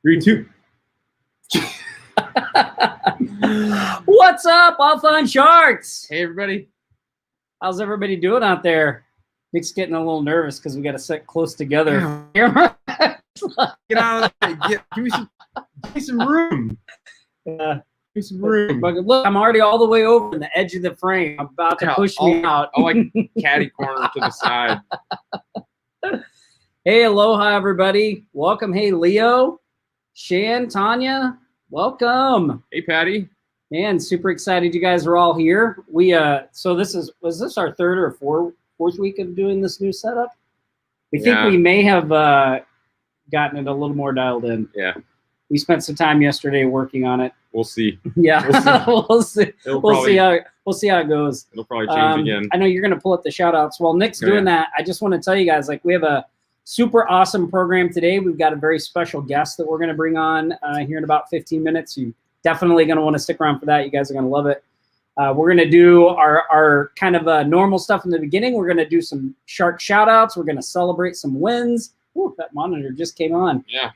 3, 2. What's up, Off on Sharks? Hey, everybody. How's everybody doing out there? Nick's getting a little nervous because we got to sit close together. Get out of there. Give me some room. Give me some room. But look, I'm already all the way over in the edge of the frame. I'm about to push me out. I'll like catty corner to the side. Hey, aloha, everybody. Welcome. Hey, Leo, Shan, Tanya, welcome. Hey, Patty. Man, super excited you guys are all here. So was this our third or fourth week of doing this new setup? We think we may have gotten it a little more dialed in. Yeah. We spent some time yesterday working on it. We'll see. Yeah, we'll see. We'll see how it goes. It'll probably change again. I know you're going to pull up the shout outs. While Nick's doing that, I just want to tell you guys, like, we have a super awesome program today. We've got a very special guest that we're going to bring on here in about 15 minutes. You definitely going to want to stick around for that. You guys are going to love it. We're going to do our kind of normal stuff in the beginning. We're going to do some shark shout outs. We're going to celebrate some wins. Ooh, that monitor just came on. Yeah.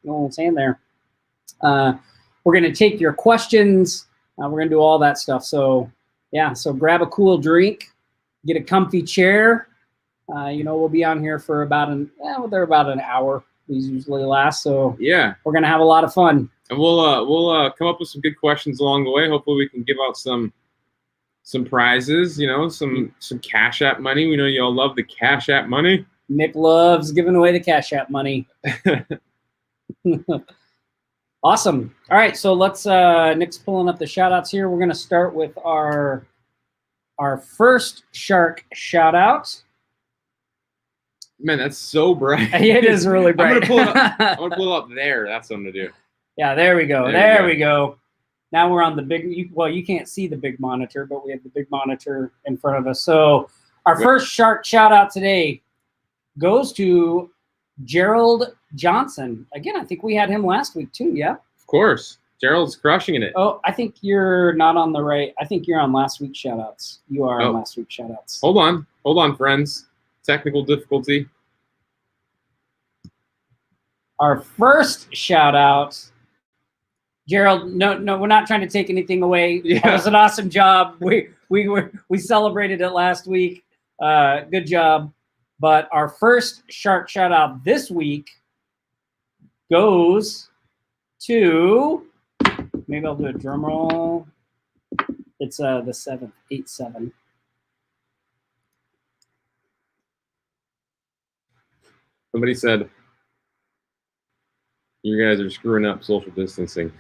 No one's saying there. We're going to take your questions. We're going to do all that stuff. So, yeah, so grab a cool drink, get a comfy chair. We'll be on here for about an hour. These usually last. So, yeah, we're going to have a lot of fun. And we'll come up with some good questions along the way. Hopefully we can give out some prizes, some Cash App money. We know you all love the Cash App money. Nick loves giving away the Cash App money. Awesome. All right, so let's Nick's pulling up the shout outs here. We're going to start with our first shark shout out. Man, that's so bright. It is really bright. I'm gonna pull it up there. That's something to do. Yeah, there we go. There we go. Now we're on the big, you can't see the big monitor, but we have the big monitor in front of us. So our first shark shout out today goes to Gerald Johnson. Again, I think we had him last week too, yeah? Of course. Gerald's crushing it. Oh, I think you're not on the right. I think you're on last week's shout outs. You are on last week's shout outs. Hold on, friends. Technical difficulty. Our first shout out, Gerald. No, we're not trying to take anything away. Yeah. That was an awesome job. We celebrated it last week. Good job. But our first shark shout out this week goes to, maybe I'll do a drum roll. It's the 7th, 8-7. Somebody said, you guys are screwing up social distancing.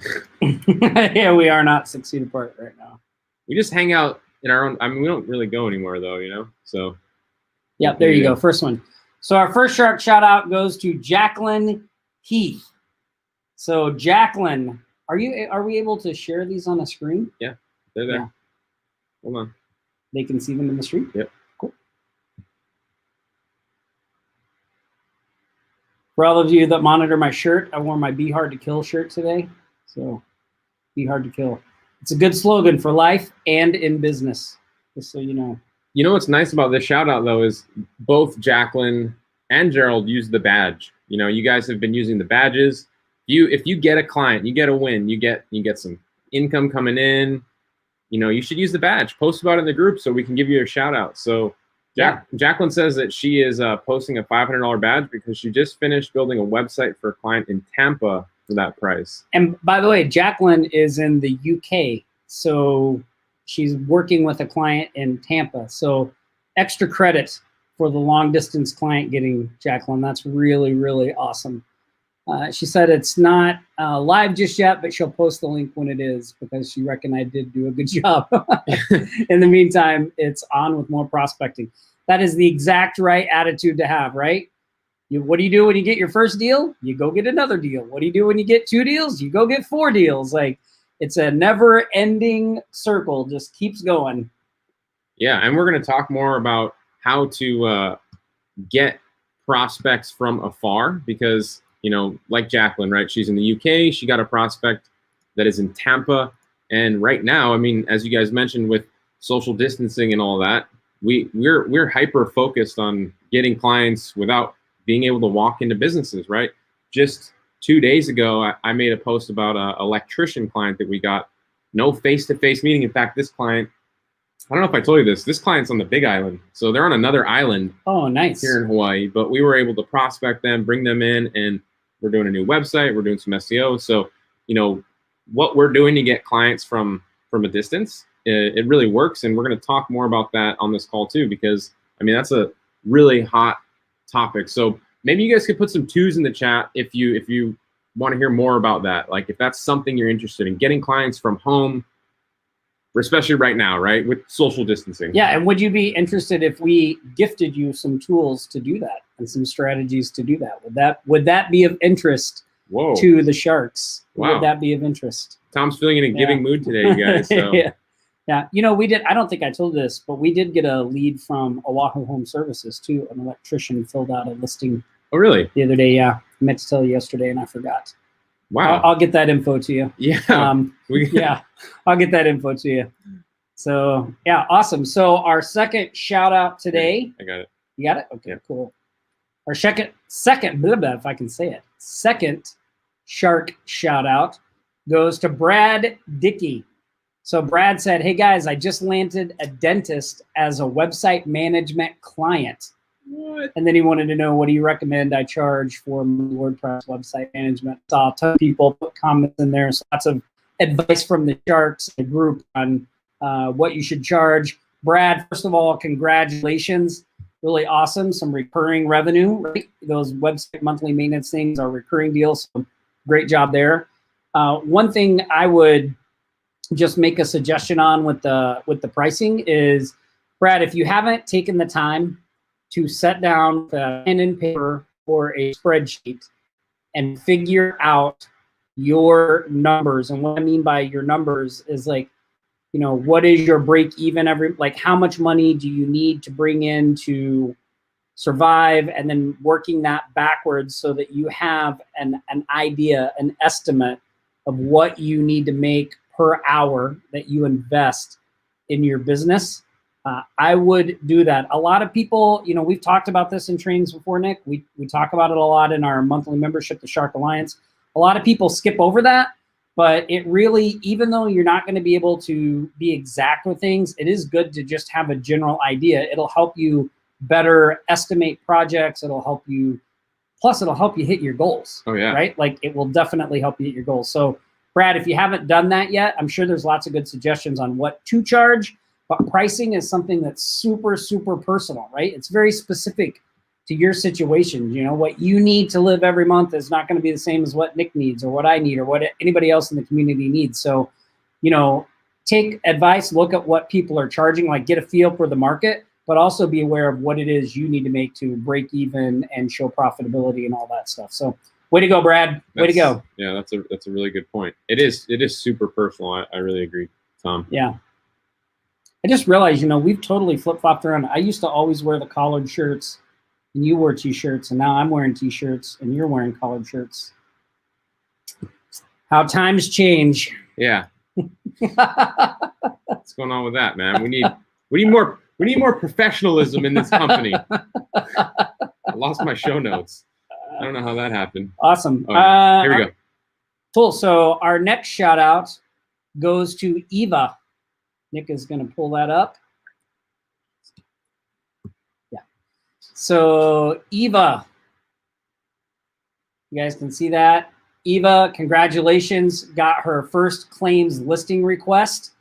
Yeah, we are not 6 feet apart right now. We just hang out in our own, we don't really go anymore though, so. Yeah, there you go. First one. So our first shark shout out goes to Jacqueline Heath. So Jacqueline, are we able to share these on the screen? Yeah, they're there. Yeah. Hold on. They can see them in the stream? Yep. Cool. For all of you that monitor my shirt, I wore my Be Hard to Kill shirt today. So Be Hard to Kill. It's a good slogan for life and in business, just so you know. You know what's nice about this shout out though is both Jacqueline and Gerald use the badge. You guys have been using the badges. If you get a client, you get a win, you get some income coming in, you should use the badge. Post about it in the group so we can give you a shout out. So Jacqueline says that she is posting a $500 badge because she just finished building a website for a client in Tampa for that price. And by the way, Jacqueline is in the UK, so she's working with a client in Tampa. So extra credit for the long distance client getting Jacqueline. That's really, really awesome. She said it's not live just yet, but she'll post the link when it is because she reckoned I did do a good job. In the meantime, it's on with more prospecting. That is the exact right attitude to have, right? What do you do when you get your first deal? You go get another deal. What do you do when you get 2 deals? You go get 4 deals. Like, it's a never-ending circle, just keeps going. Yeah, and we're going to talk more about how to get prospects from afar because, like Jacqueline, right? She's in the UK. She got a prospect that is in Tampa. And right now, as you guys mentioned with social distancing and all that, we're hyper-focused on getting clients without being able to walk into businesses, right? Just 2 days ago, I made a post about an electrician client that we got. No face-to-face meeting. In fact, this client, I don't know if I told you this. This client's on the Big Island, so they're on another island. Oh, nice. Here in Hawaii, but we were able to prospect them, bring them in, and we're doing a new website. We're doing some SEO. So, what we're doing to get clients from a distance, it really works, and we're going to talk more about that on this call too, because that's a really hot topic. So maybe you guys could put some twos in the chat if you want to hear more about that. Like if that's something you're interested in, getting clients from home, especially right now, right, with social distancing. Yeah, and would you be interested if we gifted you some tools to do that and some strategies to do that? Would that be of interest to the Sharks? Wow. Would that be of interest? Tom's feeling in a giving mood today, you guys. So. Yeah. We did. I don't think I told this, but we did get a lead from Oahu Home Services too. An electrician filled out a listing. Oh, really? The other day, yeah. I meant to tell you yesterday, and I forgot. Wow. I'll get that info to you. Yeah. Yeah, I'll get that info to you. So yeah, awesome. So our second shout out today. I got it. You got it? Okay, cool. Our second blah, blah, if I can say it. Second Shark shout out goes to Brad Dickey. So Brad said, "Hey guys, I just landed a dentist as a website management client." What? And then he wanted to know, what do you recommend I charge for WordPress website management? Saw a ton of people put comments in there. So lots of advice from the Sharks, the group, on what you should charge. Brad, first of all, congratulations. Really awesome. Some recurring revenue, right? Those website monthly maintenance things are recurring deals. So great job there. One thing I would just make a suggestion on with the pricing is, Brad, if you haven't taken the time to sit down with a pen and paper or a spreadsheet and figure out your numbers. And what I mean by your numbers is like, what is your break even how much money do you need to bring in to survive, and then working that backwards so that you have an idea, an estimate of what you need to make per hour that you invest in your business. I would do that. A lot of people, we've talked about this in trainings before, Nick. We talk about it a lot in our monthly membership, the Shark Alliance. A lot of people skip over that, but it really, even though you're not going to be able to be exact with things, it is good to just have a general idea. It'll help you better estimate projects. It'll help you hit your goals. Oh, yeah. Right? Like it will definitely help you hit your goals. So Brad, if you haven't done that yet, I'm sure there's lots of good suggestions on what to charge. But pricing is something that's super, super personal, right? It's very specific to your situation. What you need to live every month is not going to be the same as what Nick needs or what I need or what anybody else in the community needs. So, take advice, look at what people are charging, like get a feel for the market, but also be aware of what it is you need to make to break even and show profitability and all that stuff. So way to go, Brad. Way to go. Yeah, that's a really good point. It is super personal. I really agree, Tom. Yeah. I just realized, we've totally flip-flopped around. I used to always wear the collared shirts, and you wore T-shirts, and now I'm wearing T-shirts, and you're wearing collared shirts. How times change. Yeah. What's going on with that, man? We need more professionalism in this company. I lost my show notes. I don't know how that happened. Awesome. Okay. Here we go. Cool. So our next shout out goes to Eva. Nick is going to pull that up. Yeah. So Eva, you guys can see that. Eva, congratulations, got her first claims listing request.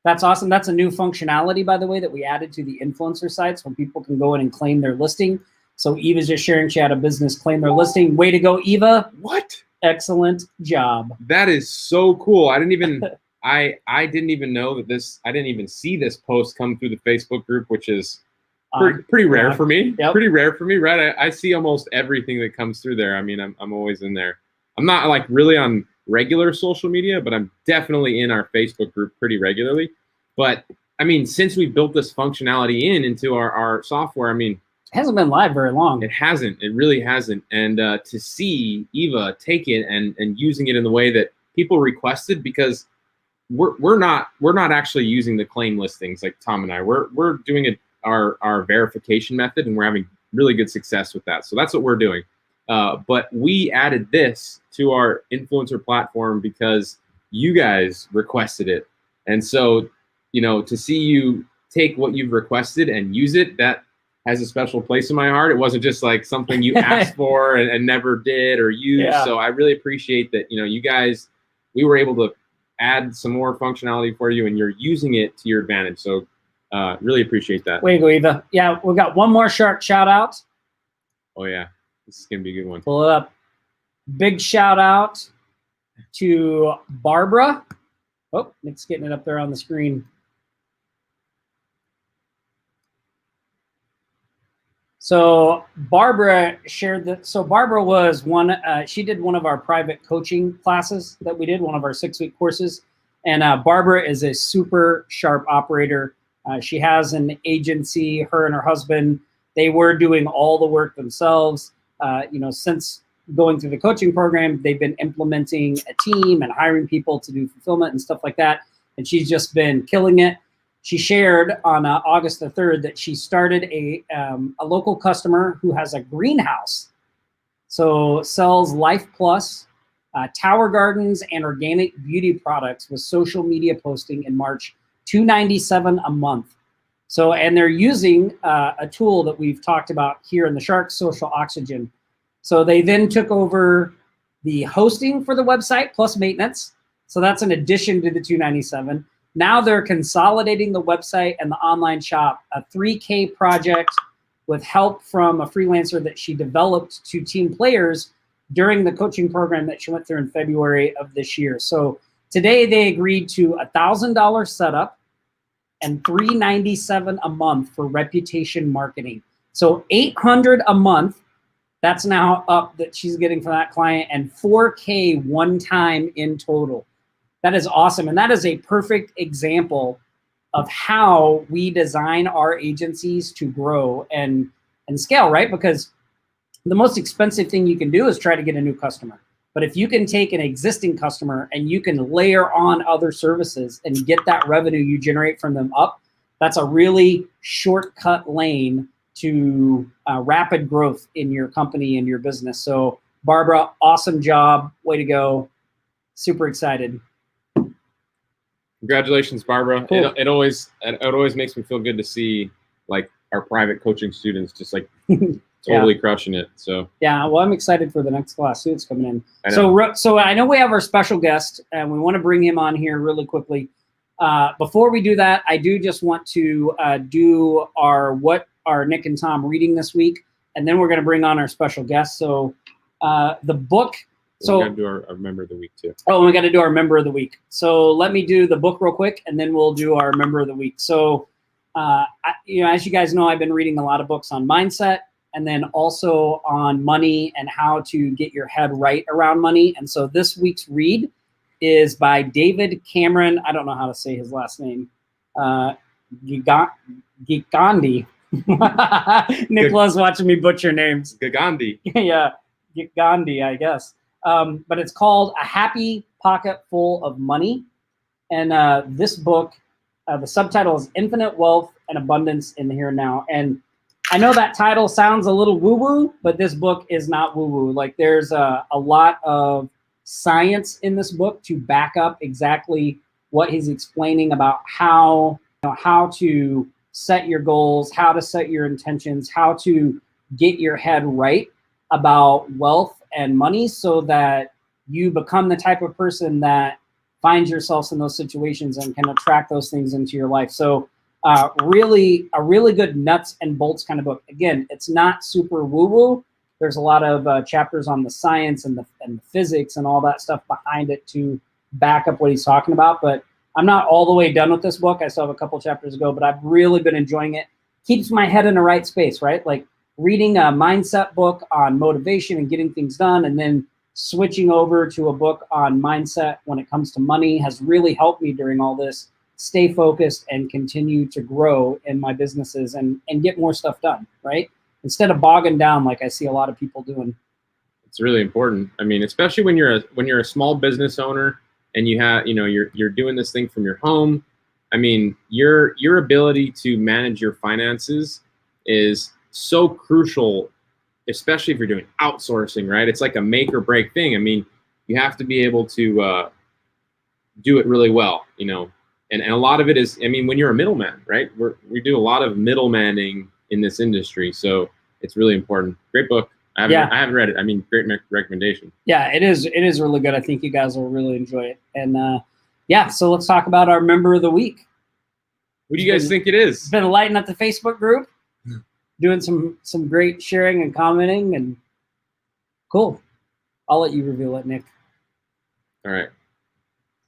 That's awesome. That's a new functionality, by the way, that we added to the influencer sites where people can go in and claim their listing. So Eva's just sharing she had a business claim their listing. Way to go, Eva. What? Excellent job. That is so cool. I didn't even know that this, I didn't even see this post come through the Facebook group, which is pretty rare for me. Yep. Pretty rare for me, right? I see almost everything that comes through there. I'm always in there. I'm not like really on regular social media, but I'm definitely in our Facebook group pretty regularly. But since we built this functionality into our software, it hasn't been live very long. It hasn't. It really hasn't. And to see Eva take it and using it in the way that people requested, because we're not actually using the claim listings like Tom and I. We're doing our verification method, and we're having really good success with that. So that's what we're doing. But we added this to our influencer platform because you guys requested it. And so, to see you take what you've requested and use it, that has a special place in my heart. It wasn't just like something you asked for and never did or used. Yeah. So I really appreciate that, you guys, we were able to add some more functionality for you and you're using it to your advantage. So really appreciate that. Way to go, Eva. Yeah, we've got one more shark shout out. Oh yeah, this is going to be a good one. Pull it up. Big shout out to Barbara. Oh, Nick's getting it up there on the screen. So Barbara shared that. So Barbara was she did one of our private coaching classes that we did, one of our 6-week courses. And Barbara is a super sharp operator. She has an agency, her and her husband, they were doing all the work themselves. Since going through the coaching program, they've been implementing a team and hiring people to do fulfillment and stuff like that. And she's just been killing it. She shared on August the 3rd that she started a local customer who has a greenhouse. So sells Life Plus, Tower Gardens, and organic beauty products with social media posting in March, $297 a month. So, and they're using a tool that we've talked about here in the Shark, Social Oxygen. So they then took over the hosting for the website plus maintenance. So that's an addition to the $297. Now they're consolidating the website and the online shop, a $3K project with help from a freelancer that she developed to team players during the coaching program that she went through in February of this year. So today they agreed to $1,000 setup and $397 a month for reputation marketing. So $800 a month, that's now up that she's getting from that client, and $4K one time in total. That is awesome. And that is a perfect example of how we design our agencies to grow and scale, right? Because the most expensive thing you can do is try to get a new customer. But if you can take an existing customer and you can layer on other services and get that revenue you generate from them up, that's a really shortcut lane to rapid growth in your company and your business. So Barbara, awesome job. Way to go. Super excited. Congratulations, Barbara. Cool. It always makes me feel good to see like our private coaching students just like totally crushing it. So yeah, well, I'm excited for the next class too. It's coming in. I know. So I know we have our special guest, and we want to bring him on here really quickly. Before we do that, I do just want to do our Nick and Tom reading this week, and then we're going to bring on our special guest. So the book. So we're going to do our member of the week too. Oh, we got to do our member of the week. So let me do the book real quick, and then we'll do our member of the week. So, as you guys know, I've been reading a lot of books on mindset, and then also on money and how to get your head right around money. And so this week's read is by David Cameron. I don't know how to say his last name. Gigandi. Nick loves watching me butcher names. Gigandi. Yeah, Gigandi, I guess. But it's called A Happy Pocket Full of Money. And this book, the subtitle is Infinite Wealth and Abundance in the Here and Now. And I know that title sounds a little woo-woo, but this book is not woo-woo. Like there's a lot of science in this book to back up exactly what he's explaining about how to set your goals, how to set your intentions, how to get your head right about wealth and money so that you become the type of person that finds yourself in those situations and can attract those things into your life. So really a really good nuts and bolts kind of book. Again, it's not super woo-woo. There's a lot of chapters on the science and the physics and all that stuff behind it to back up what he's talking about. But I'm not all the way done with this book. I still have a couple chapters to go, but I've really been enjoying it. Keeps my head in the right space, right? Like reading a mindset book on motivation and getting things done, and then switching over to a book on mindset when it comes to money has really helped me during all this stay focused and continue to grow in my businesses and get more stuff done, right? Instead of bogging down like I see a lot of people doing. It's really important. I mean, especially when you're a small business owner and you have, you're doing this thing from your home. I mean, your ability to manage your finances is so crucial especially if you're doing outsourcing, right? It's like a make or break thing. I mean, you have to be able to do it really well, you know. And a lot of it is, I mean, when you're a middleman, right? We do a lot of middlemaning in this industry, so it's really important. Great book. I haven't read it. I mean, great recommendation. Yeah, it is. It is really good. I think you guys will really enjoy it. And yeah, so let's talk about our member of the week. Who do you guys think it is? It's been lighting up the Facebook group, doing some great sharing and commenting, and cool. I'll let you reveal it, Nick. All right.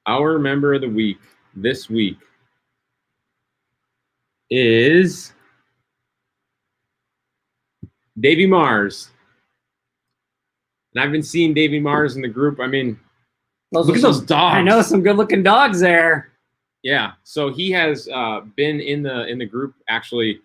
Our member of the week this week is Davey Mars. And I've been seeing Davey Mars in the group. I mean, look at those dogs. I know, some good-looking dogs there. Yeah. So he has been in the group. Actually,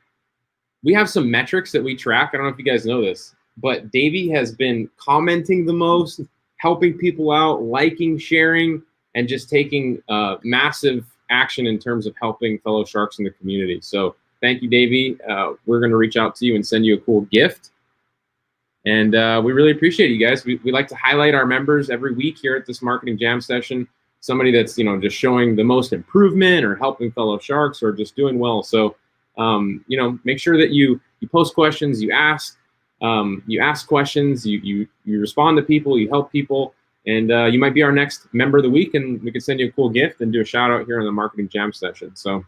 we have some metrics that we track. I don't know if you guys know this, but Davey has been commenting the most, helping people out, liking, sharing, and just taking massive action in terms of helping fellow sharks in the community. So thank you, Davey. We're going to reach out to you and send you a cool gift. And we really appreciate it, you guys. We like to highlight our members every week here at this marketing jam session. Somebody that's, you know, just showing the most improvement or helping fellow sharks or just doing well. So, you know, make sure that you post questions, you ask questions, you respond to people, you help people, and you might be our next member of the week, and we can send you a cool gift and do a shout out here on the marketing jam session. So.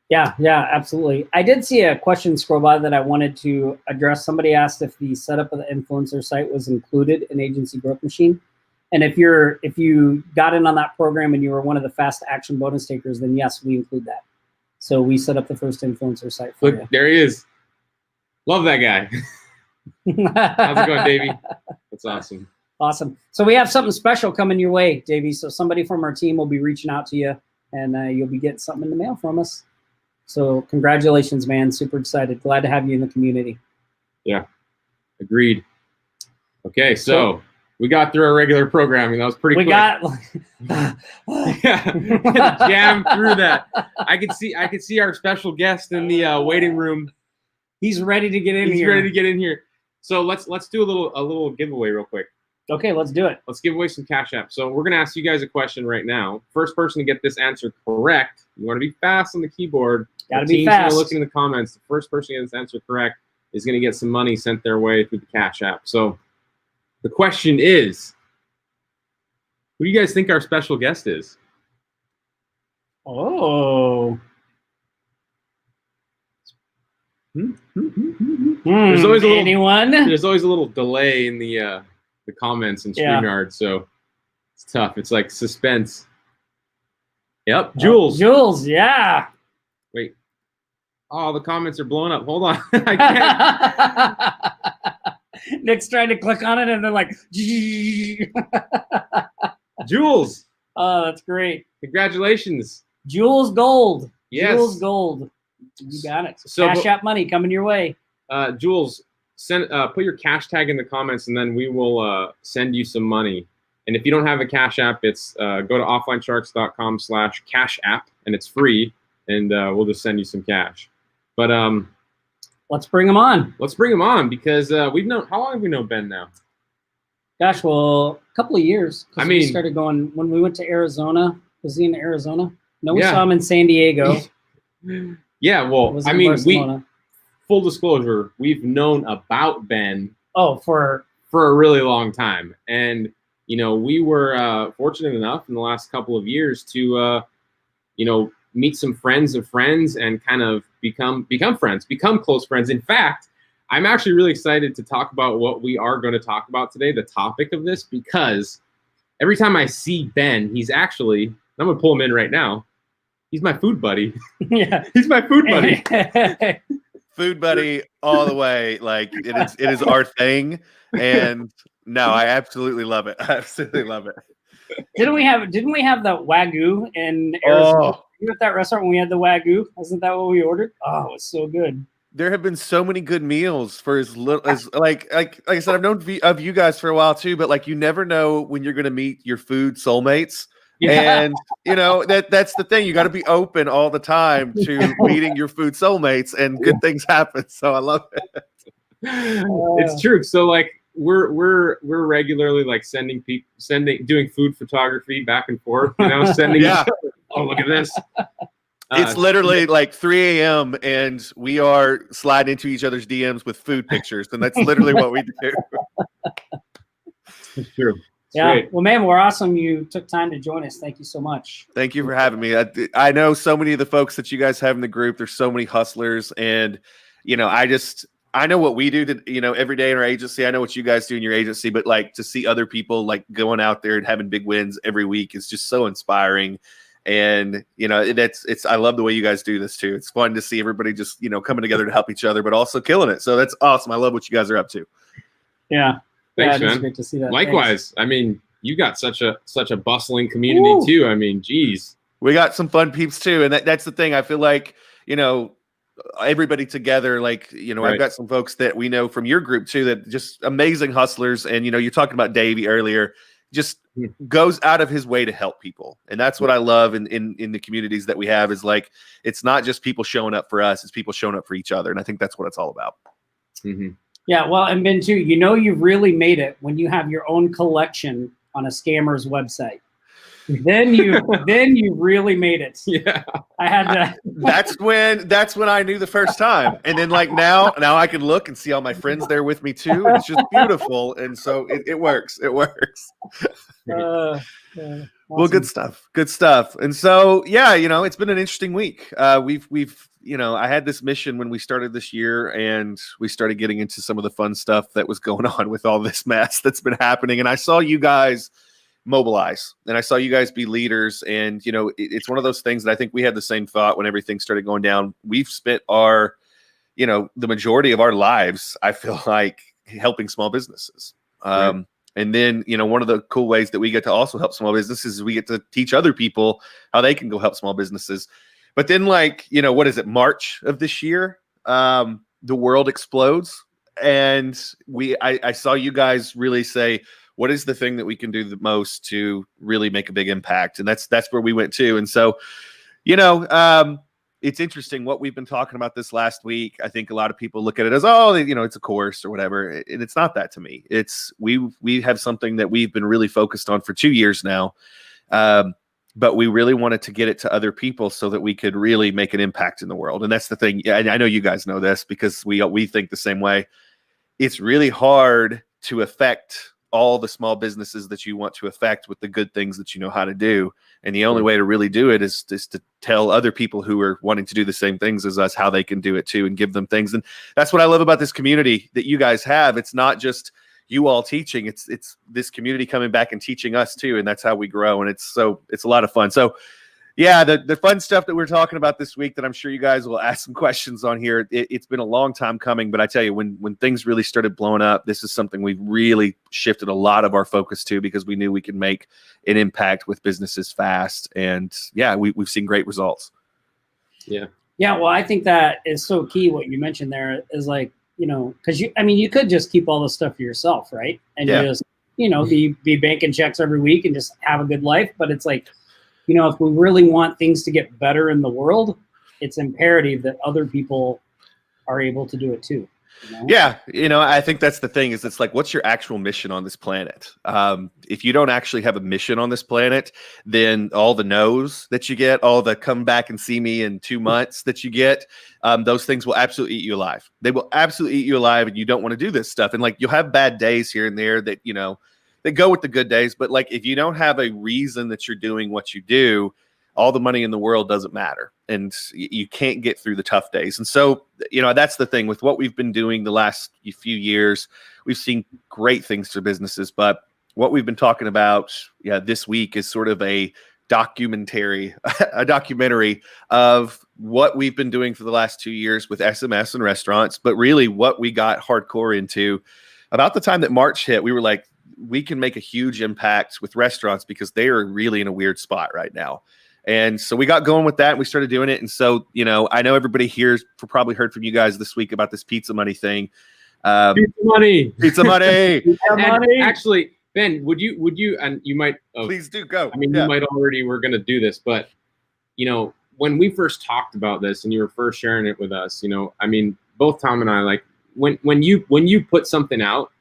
Yeah, absolutely. I did see a question scroll by that I wanted to address. Somebody asked if the setup of the influencer site was included in Agency Growth Machine. And if you got in on that program and you were one of the fast action bonus takers, then yes, we include that. So we set up the first influencer site for you. There he is. Love that guy. How's it going, Davey? That's awesome. Awesome. So we have something special coming your way, Davey. So somebody from our team will be reaching out to you, and you'll be getting something in the mail from us. So congratulations, man. Super excited. Glad to have you in the community. Yeah, agreed. Okay, so we got through our regular programming. That was pretty quick. Yeah, jam through that. I could see our special guest in the waiting room. He's ready to get in here. He's ready to get in here. So let's do a little giveaway real quick. Okay, let's do it. Let's give away some Cash App. So we're gonna ask you guys a question right now. First person to get this answer correct. You want to be fast on the keyboard. Gotta be fast. Looking in the comments. The first person to get this answer correct is gonna get some money sent their way through the Cash App. So the question is, who do you guys think our special guest is? Oh. There's always There's always a little delay in the comments in StreamYard, so it's tough. It's like suspense. Yep, Jules. Jules, yeah. Wait. Oh, the comments are blowing up. Hold on. I can't. Nick's trying to click on it, and they're like, Jules. Oh, that's great. Congratulations. Jules Gold. Yes. Jules Gold. You got it. So, Cash App money coming your way. Jules, put your cash tag in the comments, and then we will send you some money. And if you don't have a Cash App, it's go to offlinesharks.com/cash app, and it's free, and we'll just send you some cash. But let's bring him on. Let's bring him on, because we've known. How long have we known Ben now? Gosh, well, a couple of years. I mean, we started going when we went to Arizona. Was he in Arizona? No, we saw him in San Diego. Yeah, well, I mean, full disclosure, we've known about Ben for a really long time. And, you know, we were fortunate enough in the last couple of years to, you know, meet some friends of friends and kind of become friends, become close friends. In fact, I'm actually really excited to talk about what we are going to talk about today, the topic of this, because every time I see Ben, he's actually, I'm going to pull him in right now. He's my food buddy. Yeah. He's my food buddy. Food buddy all the way. Like it is our thing. And no, I absolutely love it. I absolutely love it. Didn't we have the Wagyu in Arizona? Oh. You were at that restaurant when we had the Wagyu? Wasn't that what we ordered? Oh, it was so good. There have been so many good meals for as little as like I said, I've known of you guys for a while too, but like you never know when you're gonna meet your food soulmates. Yeah. And you know that's the thing. You got to be open all the time to meeting your food soulmates, and good things happen. So I love it. It's true. So like we're regularly like doing food photography back and forth, sending Yeah. each other, oh, look at this. It's literally like 3 a.m. and we are sliding into each other's DMs with food pictures, and that's literally what we do. It's true. Yeah. Great. Well, man, we're awesome. You took time to join us. Thank you so much. Thank you for having me. I know so many of the folks that you guys have in the group. There's so many hustlers, and I know what we do to, every day in our agency. I know what you guys do in your agency, but like to see other people like going out there and having big wins every week is just so inspiring. And, I love the way you guys do this too. It's fun to see everybody just, coming together to help each other, but also killing it. So that's awesome. I love what you guys are up to. Yeah. Thanks, It's man. great to see that. Likewise. Thanks. I mean, you got such a bustling community too. I mean, geez. We got some fun peeps too. And that's the thing. I feel like, everybody together, like, Right. I've got some folks that we know from your group too, that just amazing hustlers. And, you're talking about Davey earlier, just goes out of his way to help people. And that's what I love in the communities that we have, is like, it's not just people showing up for us, it's people showing up for each other. And I think that's what it's all about. Mm-hmm. Yeah. Well, and Ben too, you've really made it when you have your own collection on a scammer's website. Then you really made it. Yeah. I had to. That's when I knew the first time. And then like now I can look and see all my friends there with me too. And it's just beautiful. And so it works. It works. Awesome. Well, good stuff. Good stuff. And so, yeah, it's been an interesting week. We've I had this mission when we started this year, and we started getting into some of the fun stuff that was going on with all this mess that's been happening. And I saw you guys mobilize, and I saw you guys be leaders. And, it's one of those things that I think we had the same thought when everything started going down. We've spent the majority of our lives, I feel like, helping small businesses. Right. And then, one of the cool ways that we get to also help small businesses is we get to teach other people how they can go help small businesses. But then, like, what is it, March of this year, the world explodes. And I saw you guys really say, what is the thing that we can do the most to really make a big impact? And that's where we went to. And so, it's interesting what we've been talking about this last week. I think a lot of people look at it as, it's a course or whatever. And it's not that to me. It's we have something that we've been really focused on for 2 years now. But we really wanted to get it to other people so that we could really make an impact in the world. And that's the thing. And I know you guys know this because we think the same way. It's really hard to affect all the small businesses that you want to affect with the good things that you know how to do. And the only way to really do it is to tell other people who are wanting to do the same things as us how they can do it too, and give them things. And that's what I love about this community that you guys have. It's not just you all teaching, it's this community coming back and teaching us too. And that's how we grow. And it's a lot of fun. So yeah, the fun stuff that we're talking about this week that I'm sure you guys will ask some questions on here. It's been a long time coming, but I tell you, when things really started blowing up, this is something we've really shifted a lot of our focus to, because we knew we could make an impact with businesses fast. And yeah, we've seen great results. Yeah. Well, I think that is so key. What you mentioned there is like, because you could just keep all this stuff to yourself, right? And you just, be banking checks every week and just have a good life. But it's like, if we really want things to get better in the world, it's imperative that other people are able to do it too. Yeah. I think that's the thing, is it's like, what's your actual mission on this planet? If you don't actually have a mission on this planet, then all the no's that you get, all the come back and see me in 2 months that you get, those things will absolutely eat you alive. They will absolutely eat you alive. And you don't want to do this stuff. And like, you'll have bad days here and there that, they go with the good days. But like, if you don't have a reason that you're doing what you do, all the money in the world doesn't matter, and you can't get through the tough days. And so, that's the thing with what we've been doing the last few years. We've seen great things for businesses, but what we've been talking about, this week is sort of a documentary of what we've been doing for the last 2 years with SMS and restaurants, but really what we got hardcore into about the time that March hit. We were like, we can make a huge impact with restaurants because they are really in a weird spot right now. And so we got going with that, and we started doing it. And so, I know everybody here probably heard from you guys this week about this pizza money thing. Pizza money. Pizza money. And actually, Ben, would you, and you might, please do go. I mean, you might already were going to do this, but when we first talked about this and you were first sharing it with us, I mean, both Tom and I, like, when you put something out,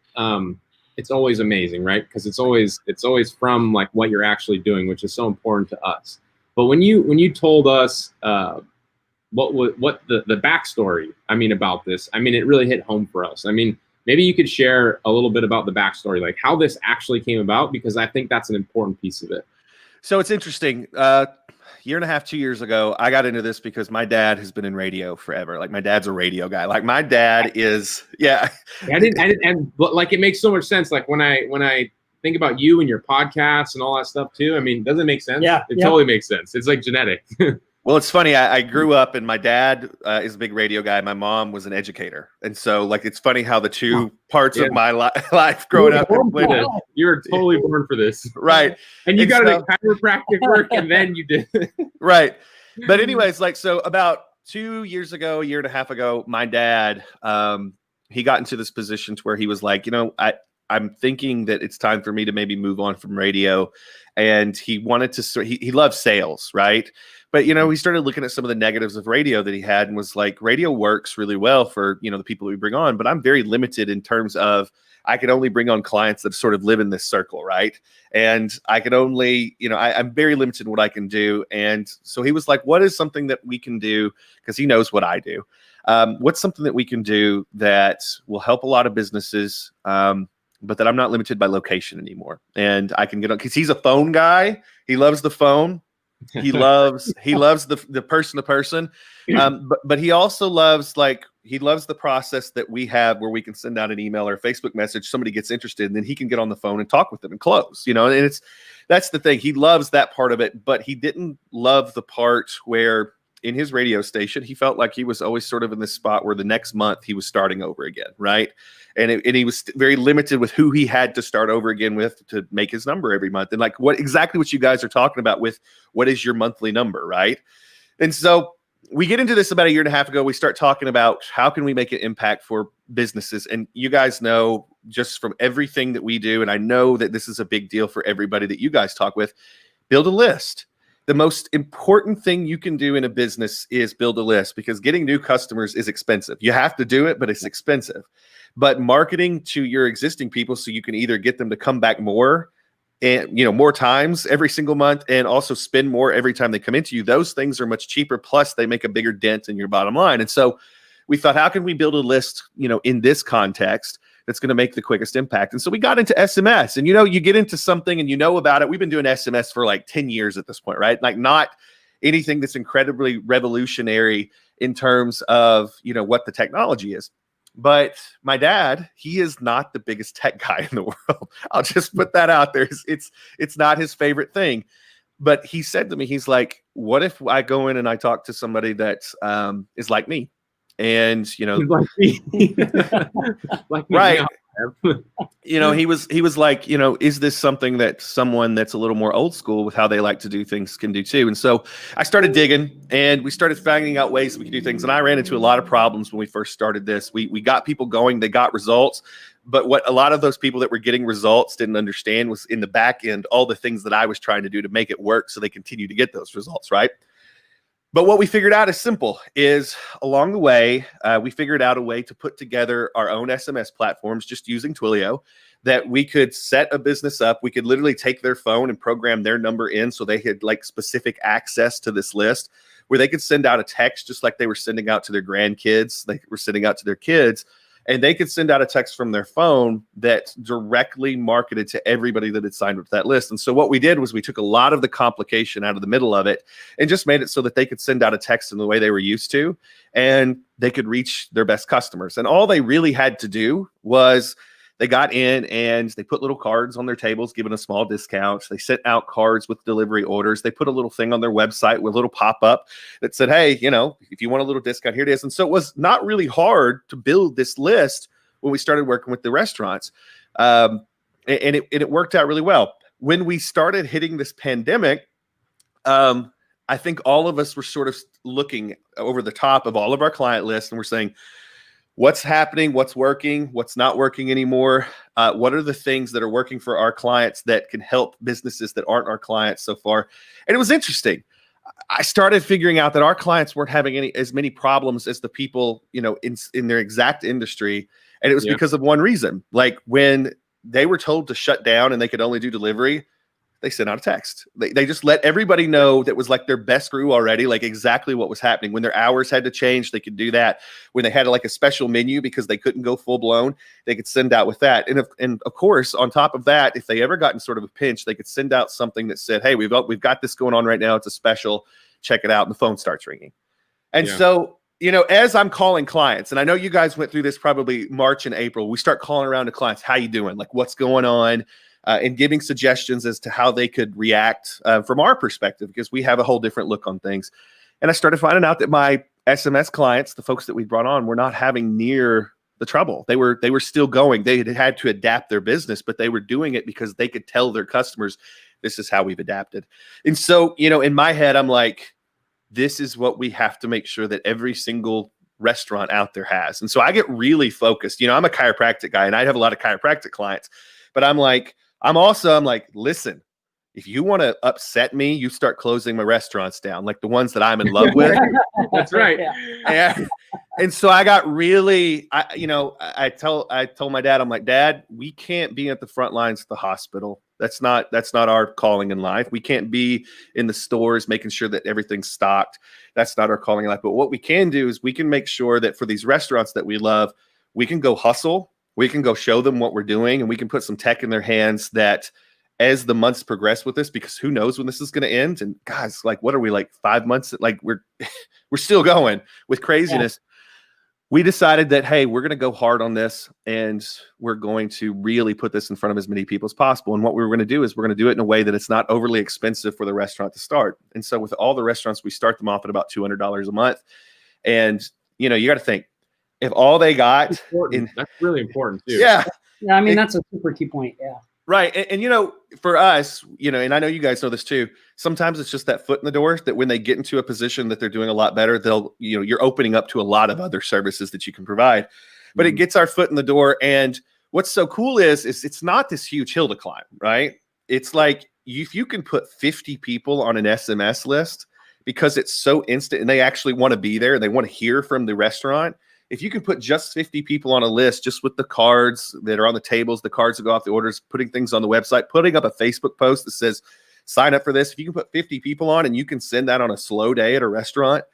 it's always amazing, right? Because it's always from like what you're actually doing, which is so important to us. But when you told us what the backstory, I mean, about this, I mean, it really hit home for us. I mean, maybe you could share a little bit about the backstory, like how this actually came about, because I think that's an important piece of it. So it's interesting. Year and a half, 2 years ago, I got into this because my dad has been in radio forever. Like my dad's a radio guy. Like my dad is, yeah. But like it makes so much sense. Like when I think about you and your podcasts and all that stuff too. I mean, doesn't it make sense? Yeah, it totally makes sense. It's like genetic. Well, it's funny. I grew up and my dad is a big radio guy. My mom was an educator. And so like, it's funny how the two parts of my life growing up. You were totally born for this. Right. And you got into chiropractic work and then you did. Right. But anyways, like, so about 2 years ago, a year and a half ago, my dad, he got into this position to where he was like, I'm thinking that it's time for me to maybe move on from radio. And he wanted to, he loves sales, right? But, he started looking at some of the negatives of radio that he had and was like, radio works really well for, the people we bring on, but I'm very limited in terms of I could only bring on clients that sort of live in this circle, right? And I could only, I'm very limited in what I can do. And so he was like, what is something that we can do? Because he knows what I do. What's something that we can do that will help a lot of businesses, but that I'm not limited by location anymore? And I can get on, because he's a phone guy. He loves the phone. He loves the person to person, but he also loves the process that we have where we can send out an email or a Facebook message. Somebody gets interested, and then he can get on the phone and talk with them and close. And that's the thing. He loves that part of it, but he didn't love the part where in his radio station he felt like he was always sort of in this spot where the next month he was starting over again, right? And he was very limited with who he had to start over again with to make his number every month. And like exactly what you guys are talking about with what is your monthly number, right? And so we get into this about a year and a half ago. We start talking about how can we make an impact for businesses. And you guys know just from everything that we do, and I know that this is a big deal for everybody that you guys talk with, build a list. The most important thing you can do in a business is build a list, because getting new customers is expensive. You have to do it, but it's expensive. But marketing to your existing people so you can either get them to come back more and, more times every single month, and also spend more every time they come into you, those things are much cheaper. Plus they make a bigger dent in your bottom line. And so we thought, how can we build a list, in this context that's going to make the quickest impact? And so we got into SMS, and, you get into something and about it. We've been doing SMS for like 10 years at this point, right? Like not anything that's incredibly revolutionary in terms of, what the technology is. But my dad, he is not the biggest tech guy in the world. I'll just put that out there. It's not his favorite thing. But he said to me, he's like, what if I go in and I talk to somebody that is like me? And, like me. Like me, right. He was like, is this something that someone that's a little more old school with how they like to do things can do too? And so I started digging, and we started finding out ways that we could do things. And I ran into a lot of problems when we first started this. We got people going, they got results. But what a lot of those people that were getting results didn't understand was in the back end, all the things that I was trying to do to make it work so they continue to get those results, right? But what we figured out is simple, is along the way, we figured out a way to put together our own SMS platforms just using Twilio, that we could set a business up. We could literally take their phone and program their number in so they had like specific access to this list, where they could send out a text just like they were sending out to their grandkids, they were sending out to their kids. And they could send out a text from their phone that directly marketed to everybody that had signed up to that list. And so what we did was we took a lot of the complication out of the middle of it and just made it so that they could send out a text in the way they were used to, and they could reach their best customers. And all they really had to do was they got in and they put little cards on their tables, giving a small discount. They sent out cards with delivery orders. They put a little thing on their website with a little pop-up that said, hey, if you want a little discount, here it is. And so it was not really hard to build this list when we started working with the restaurants. And it worked out really well. When we started hitting this pandemic, I think all of us were sort of looking over the top of all of our client lists, and we're saying, what's happening, what's working, what's not working anymore? What are the things that are working for our clients that can help businesses that aren't our clients so far? And it was interesting. I started figuring out that our clients weren't having as many problems as the people, in their exact industry. And it was because of one reason. Like when they were told to shut down and they could only do delivery, they sent out a text. They just let everybody know that was like their best crew already, like exactly what was happening. When their hours had to change, they could do that. When they had like a special menu because they couldn't go full blown, they could send out with that. And of course, on top of that, if they ever got in sort of a pinch, they could send out something that said, hey, we've got this going on right now. It's a special. Check it out. And the phone starts ringing. And so, as I'm calling clients, and I know you guys went through this probably March and April, we start calling around to clients. How you doing? Like what's going on? And giving suggestions as to how they could react from our perspective, because we have a whole different look on things. And I started finding out that my SMS clients, the folks that we brought on, were not having near the trouble. They were still going. They had to adapt their business, but they were doing it because they could tell their customers, this is how we've adapted. And so, in my head, I'm like, this is what we have to make sure that every single restaurant out there has. And so I get really focused. I'm a chiropractic guy and I have a lot of chiropractic clients, but I'm like, listen, if you want to upset me, you start closing my restaurants down, like the ones that I'm in love with. That's right. And so I got really, I told my dad, I'm like, Dad, we can't be at the front lines of the hospital. That's not our calling in life. We can't be in the stores making sure that everything's stocked. That's not our calling in life. But what we can do is we can make sure that for these restaurants that we love, we can go hustle. We can go show them what we're doing, and we can put some tech in their hands that as the months progress with this, because who knows when this is going to end. And guys, like, what are we, like 5 months? Like we're still going with craziness. Yeah. We decided that, hey, we're going to go hard on this and we're going to really put this in front of as many people as possible. And what we were going to do is we're going to do it in a way that it's not overly expensive for the restaurant to start. And so with all the restaurants, we start them off at about $200 a month. And, you got to think, if all they got that's really important too. Yeah. I mean, that's a super key point. Yeah. Right. And for us, and I know you guys know this too, sometimes it's just that foot in the door that when they get into a position that they're doing a lot better, you're opening up to a lot of other services that you can provide, but it gets our foot in the door. And what's so cool is it's not this huge hill to climb, right? It's like, if you can put 50 people on an SMS list because it's so instant and they actually want to be there and they want to hear from the restaurant. If you can put just 50 people on a list, just with the cards that are on the tables, the cards that go off the orders, putting things on the website, putting up a Facebook post that says, sign up for this. If you can put 50 people on and you can send that on a slow day at a restaurant,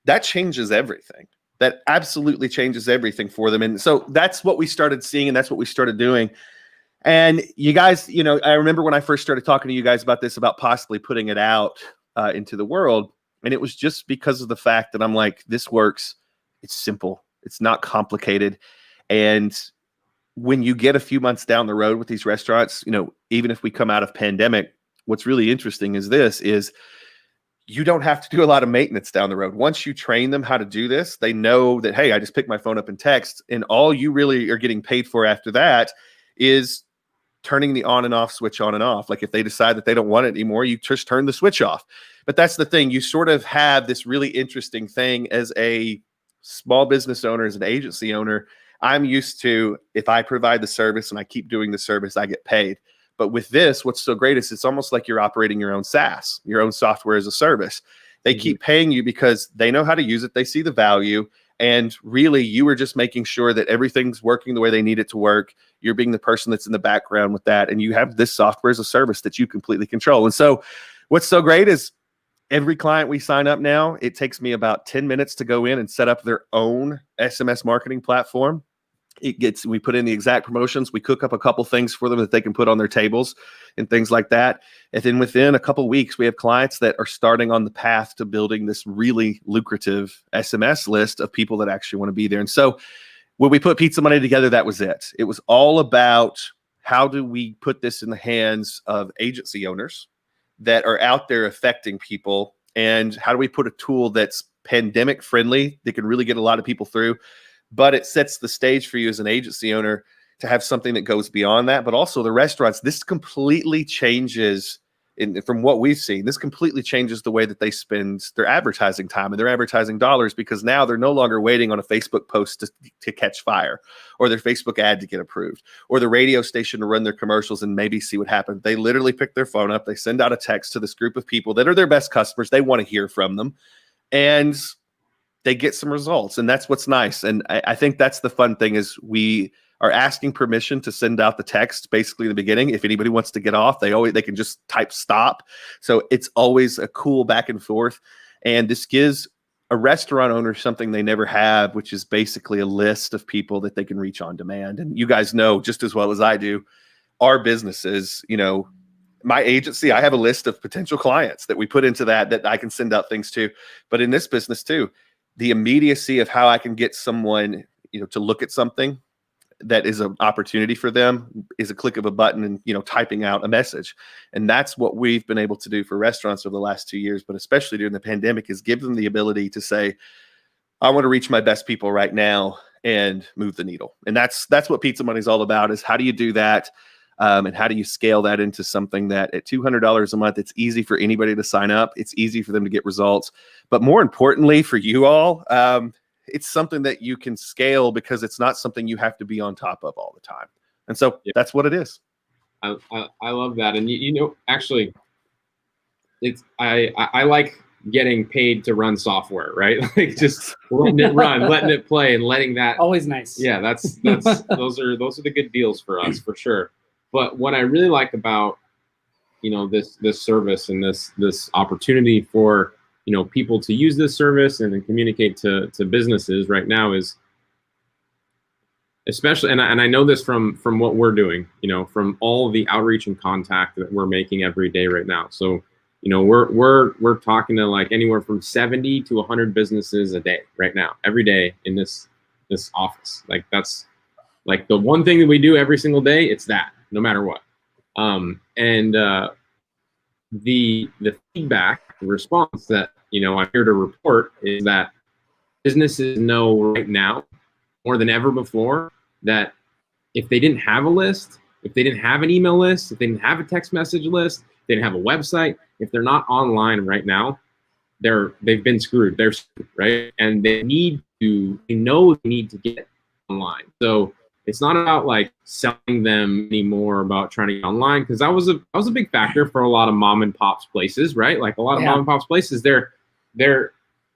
that changes everything. That absolutely changes everything for them. And so that's what we started seeing and that's what we started doing. And you guys, I remember when I first started talking to you guys about this, about possibly putting it out into the world. And it was just because of the fact that I'm like, this works. It's simple. It's not complicated. And when you get a few months down the road with these restaurants, even if we come out of pandemic, what's really interesting is you don't have to do a lot of maintenance down the road. Once you train them how to do this, they know that, hey, I just pick my phone up and text. And all you really are getting paid for after that is turning the on and off switch on and off. Like if they decide that they don't want it anymore, you just turn the switch off. But that's the thing. You sort of have this really interesting thing as a small business owner, as an agency owner. I'm used to, if I provide the service and I keep doing the service, I get paid. But with this, what's so great is it's almost like you're operating your own SaaS, your own software as a service. They keep paying you because they know how to use it. They see the value. And really, you are just making sure that everything's working the way they need it to work. You're being the person that's in the background with that. And you have this software as a service that you completely control. And so what's so great is every client we sign up now, it takes me about 10 minutes to go in and set up their own SMS marketing platform. We put in the exact promotions. We cook up a couple things for them that they can put on their tables and things like that. And then within a couple weeks, we have clients that are starting on the path to building this really lucrative SMS list of people that actually want to be there. And so when we put Pizza Money together, that was it. It was all about how do we put this in the hands of agency owners that are out there affecting people, and how do we put a tool that's pandemic friendly that can really get a lot of people through, but it sets the stage for you as an agency owner to have something that goes beyond that. But also the restaurants, this completely changes from what we've seen, this completely changes the way that they spend their advertising time and their advertising dollars, because now they're no longer waiting on a Facebook post to catch fire, or their Facebook ad to get approved, or the radio station to run their commercials and maybe see what happens. They literally pick their phone up, they send out a text to this group of people that are their best customers. They want to hear from them, and they get some results. And that's what's nice. And I think that's the fun thing, is we are asking permission to send out the text basically in the beginning. If anybody wants to get off, they can just type stop. So it's always a cool back and forth. And this gives a restaurant owner something they never have, which is basically a list of people that they can reach on demand. And you guys know just as well as I do, our businesses, my agency, I have a list of potential clients that we put into that I can send out things to. But in this business too, the immediacy of how I can get someone, to look at something that is an opportunity for them is a click of a button and, typing out a message. And that's what we've been able to do for restaurants over the last 2 years, but especially during the pandemic, is give them the ability to say, I want to reach my best people right now and move the needle. And that's what Pizza Money is all about, is how do you do that? And how do you scale that into something that at $200 a month, it's easy for anybody to sign up. It's easy for them to get results. But more importantly for you all, it's something that you can scale, because it's not something you have to be on top of all the time. And so that's what it is. I love that. And actually, I like getting paid to run software, right? Like just letting it run, letting it play, and letting that always nice. Yeah, that's those are the good deals for us, for sure. But what I really like about this service and this opportunity for people to use this service and then communicate to businesses right now is, especially, and I know this from what we're doing, from all the outreach and contact that we're making every day right now. So, we're talking to like anywhere from 70 to 100 businesses a day right now, every day in this office. Like that's like the one thing that we do every single day. It's that, no matter what. The feedback, the response that I'm here to report is that businesses know right now more than ever before that if they didn't have a list, if they didn't have an email list, if they didn't have a text message list, if they didn't have a website, if they're not online right now, they've been screwed. They're screwed, right? And they know they need to get online. So it's not about like selling them anymore about trying to get online, because that was a big factor for a lot of mom and pops places, right? Like a lot of mom and pops places, they're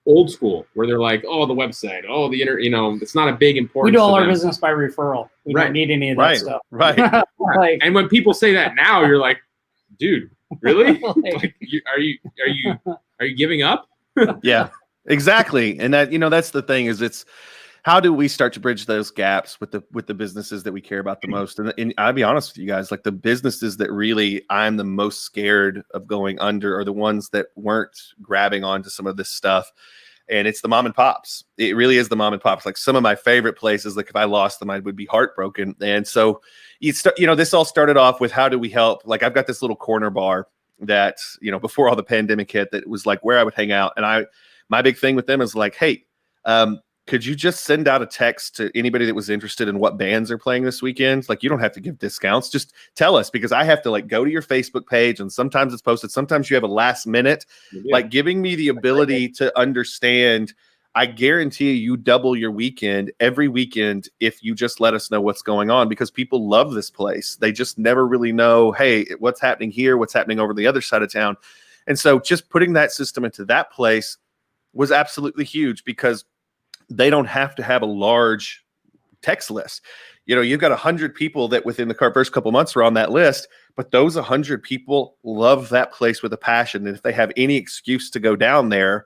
old school, where they're like, oh, the website, oh, the internet, it's not a big important. We do all our business by referral. We don't need any of that stuff. Right. Like, and when people say that now, you're like, dude, really? Like, are you giving up? Yeah, exactly. And that, that's the thing, is it's, how do we start to bridge those gaps with the businesses that we care about the most? And I'll be honest with you guys, like the businesses that really I'm the most scared of going under are the ones that weren't grabbing onto some of this stuff. And it's the mom and pops. It really is the mom and pops. Like some of my favorite places, like if I lost them, I would be heartbroken. And so this all started off with, how do we help? Like I've got this little corner bar that, before all the pandemic hit, that was like where I would hang out. And my big thing with them is like, hey, could you just send out a text to anybody that was interested in what bands are playing this weekend? Like, you don't have to give discounts. Just tell us, because I have to like go to your Facebook page, and sometimes it's posted. Sometimes you have a last minute, like giving me the ability to understand. I guarantee you double your weekend every weekend if you just let us know what's going on, because people love this place. They just never really know, hey, what's happening here? What's happening over the other side of town? And so just putting that system into that place was absolutely huge, because they don't have to have a large text list. You've got 100 people that within the first couple months were on that list, but those 100 people love that place with a passion. And if they have any excuse to go down there,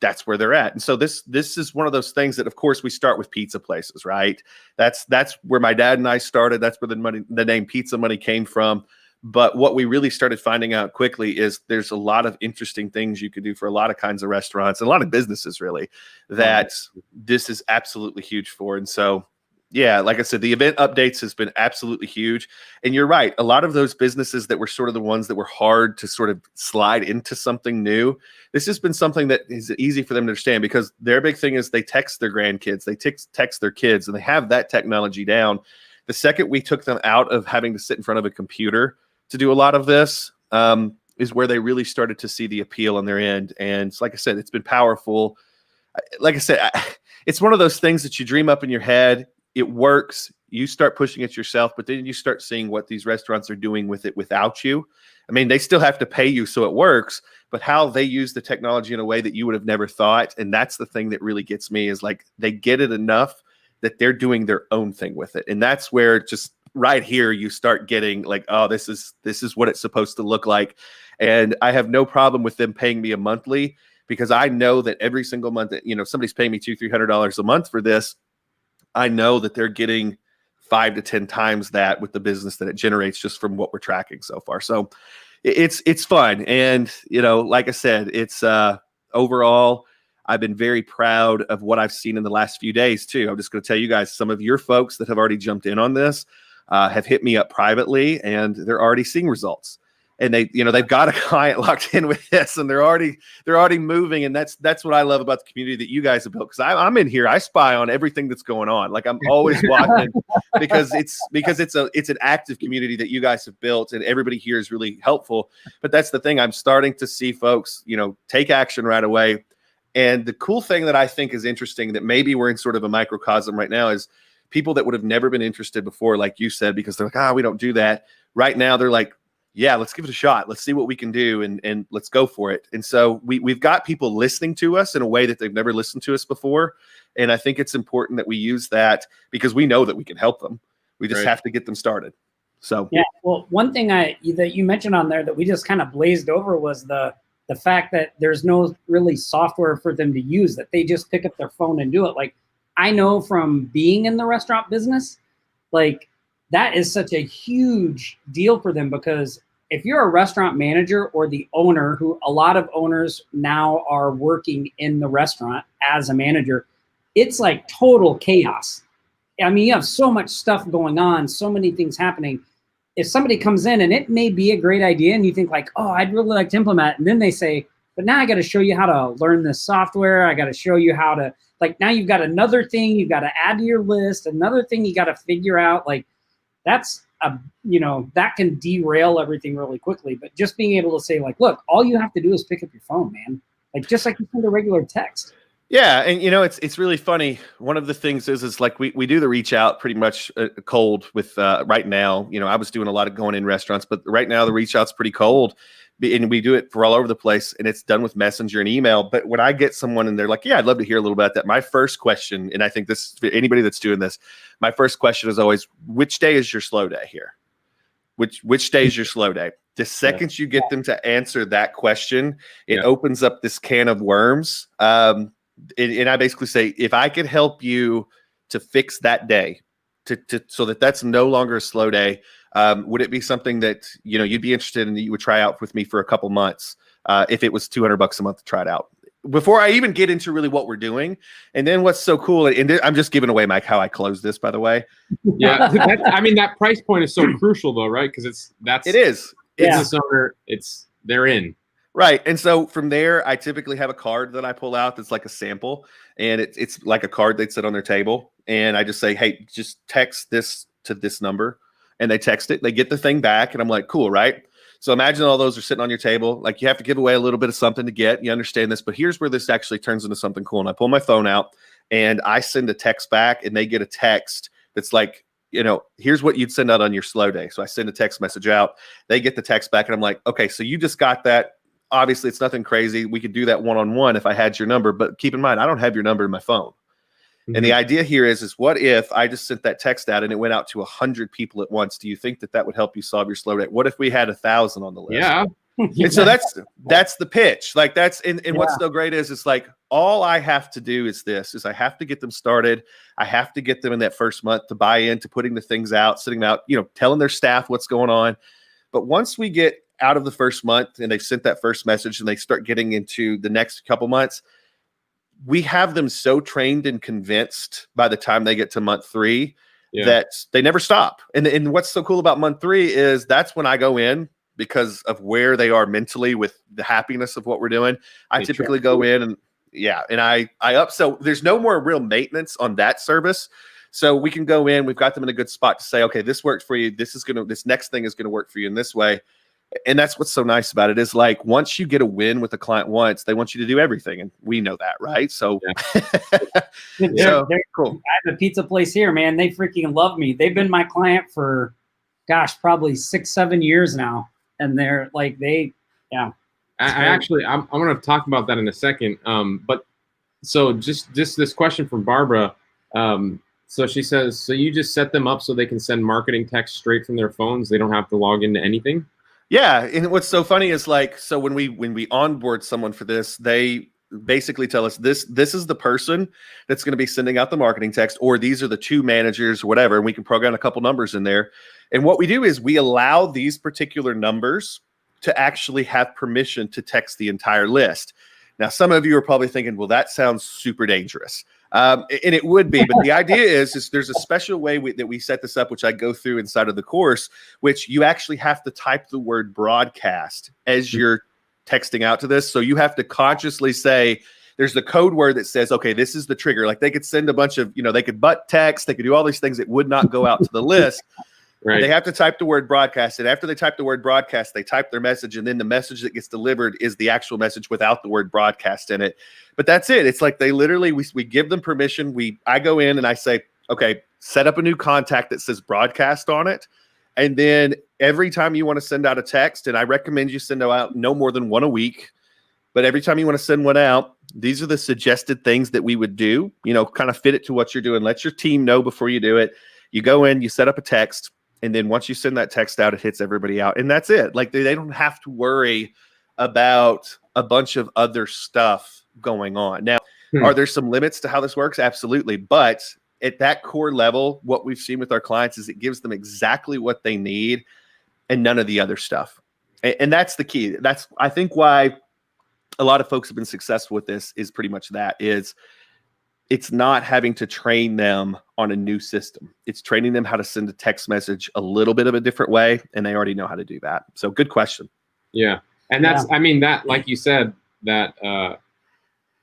that's where they're at. And so this is one of those things that, of course, we start with pizza places, right? That's where my dad and I started. That's where the name Pizza Money came from. But what we really started finding out quickly is there's a lot of interesting things you could do for a lot of kinds of restaurants and a lot of businesses, really, that this is absolutely huge for. And so, yeah, like I said, the event updates has been absolutely huge. And you're right. A lot of those businesses that were sort of the ones that were hard to sort of slide into something new, this has been something that is easy for them to understand, because their big thing is they text their grandkids, they text their kids, and they have that technology down. The second we took them out of having to sit in front of a computer to do a lot of this, is where they really started to see the appeal on their end. And like I said, it's been powerful. Like I said, it's one of those things that you dream up in your head. It works. You start pushing it yourself, but then you start seeing what these restaurants are doing with it without you. I mean, they still have to pay you so it works, but how they use the technology in a way that you would have never thought. And that's the thing that really gets me, is like they get it enough that they're doing their own thing with it. And that's where just right here you start getting like, oh, this is what it's supposed to look like. And I have no problem with them paying me a monthly, because I know that every single month that, somebody's paying me $200-300 a month for this, I know that they're getting 5 to 10 times that with the business that it generates just from what we're tracking so far. So it's fun. And, like I said, it's overall, I've been very proud of what I've seen in the last few days too. I'm just going to tell you guys, some of your folks that have already jumped in on this have hit me up privately, and they're already seeing results. And they've got a client locked in with this, and they're already moving. And that's what I love about the community that you guys have built. Because I'm in here, I spy on everything that's going on. Like I'm always watching because it's an active community that you guys have built, and everybody here is really helpful. But that's the thing, I'm starting to see folks, take action right away. And the cool thing that I think is interesting, that maybe we're in sort of a microcosm right now, is people that would have never been interested before, like you said, because they're like, we don't do that. Right now, they're like, yeah, let's give it a shot. Let's see what we can do, and let's go for it. And so we've got people listening to us in a way that they've never listened to us before. And I think it's important that we use that, because we know that we can help them. We just have to get them started. So yeah, well, one thing that you mentioned on there that we just kind of blazed over was the fact that there's no really software for them to use, that they just pick up their phone and do it. Like, I know from being in the restaurant business, like that is such a huge deal for them, because if you're a restaurant manager or the owner, who a lot of owners now are working in the restaurant as a manager, it's like total chaos. I mean, you have so much stuff going on, so many things happening. If somebody comes in and it may be a great idea and you think like, oh, I'd really like to implement it. And then they say, but now I got to show you how to learn this software. I got to show you how to, like, now you've got another thing you've got to add to your list, another thing you got to figure out. Like, that's that can derail everything really quickly. But just being able to say, like, look, all you have to do is pick up your phone, man. Like, just like you send a regular text. Yeah, and it's really funny. One of the things is like we do the reach out pretty much cold with right now. I was doing a lot of going in restaurants, but right now the reach out's pretty cold, and we do it for all over the place, and it's done with Messenger and email. But when I get someone and they're like, yeah, I'd love to hear a little about that, my first question, and I think this, anybody that's doing this, my first question is always, which day is your slow day here? Which day is your slow day? The second you get them to answer that question, it opens up this can of worms. And I basically say, if I could help you to fix that day, so that's no longer a slow day, would it be something that you'd be interested in, that you would try out with me for a couple months, if it was $200 a month to try it out? Before I even get into really what we're doing. And then what's so cool, and I'm just giving away, Mike, how I close this, by the way. Yeah, that price point is so crucial though, right? Because it is business owner, they're in. Right. And so from there, I typically have a card that I pull out that's like a sample, and it's like a card they'd sit on their table. And I just say, hey, just text this to this number. And they text it, they get the thing back, and I'm like, cool, right? So imagine all those are sitting on your table. Like, you have to give away a little bit of something to get. You understand this, but here's where this actually turns into something cool. And I pull my phone out and I send a text back, and they get a text that's like, here's what you'd send out on your slow day. So I send a text message out, they get the text back, and I'm like, okay, so you just got that. Obviously, it's nothing crazy. We could do that one-on-one if I had your number, but keep in mind, I don't have your number in my phone. Mm-hmm. And the idea here is what if I just sent that text out and it went out to 100 people at once? Do you think that would help you solve your slow day? What if we had 1,000 on the list? Yeah. And so that's the pitch. Like, that's and what's so great is it's like, all I have to do is I have to get them started. I have to get them in that first month to buy into putting the things out, sitting out, telling their staff what's going on. But once we get out of the first month and they've sent that first message and they start getting into the next couple months, we have them so trained and convinced by the time they get to month 3 that they never stop. And what's so cool about month 3 is that's when I go in, because of where they are mentally with the happiness of what we're doing. I typically go in and I up. So there's no more real maintenance on that service. So we can go in, we've got them in a good spot to say, okay, this worked for you. This next thing is going to work for you in this way. And that's what's so nice about it is like once you get a win with a client once, they want you to do everything. And we know that, right? So, Yeah. Cool. I have a pizza place here, man. They freaking love me. They've been my client for, gosh, probably 6-7 years now. And they're like, yeah. I'm going to talk about that in a second. But so just this question from Barbara. So she says, so you just set them up so they can send marketing text straight from their phones. They don't have to log into anything. Yeah, and what's so funny is like, so when we onboard someone for this, they basically tell us this is the person that's going to be sending out the marketing text, or these are the 2 managers, or whatever, and we can program a couple numbers in there. And what we do is we allow these particular numbers to actually have permission to text the entire list. Now, some of you are probably thinking, well, that sounds super dangerous. And it would be, but the idea is there's a special way that we set this up, which I go through inside of the course, which you actually have to type the word broadcast as you're texting out to this. So you have to consciously say, there's the code word that says, okay, this is the trigger. Like they could send a bunch of, they could butt text, they could do all these things that would not go out to the list. Right. They have to type the word broadcast. And after they type the word broadcast, they type their message. And then the message that gets delivered is the actual message without the word broadcast in it. But that's it. It's like they literally, we give them permission. I go in and I say, okay, set up a new contact that says broadcast on it. And then every time you want to send out a text, and I recommend you send out no more than 1 a week, but every time you want to send one out, these are the suggested things that we would do, kind of fit it to what you're doing. Let your team know before you do it. You go in, you set up a text. And then once you send that text out, it hits everybody out. And that's it. Like they don't have to worry about a bunch of other stuff going on. Now, are there some limits to how this works? Absolutely. But at that core level, what we've seen with our clients is it gives them exactly what they need and none of the other stuff. And that's the key. That's, I think, why a lot of folks have been successful with this is pretty much that is it's not having to train them on a new system. It's training them how to send a text message a little bit of a different way, and they already know how to do that. So good question. Yeah. And that's, I mean, that, like you said, that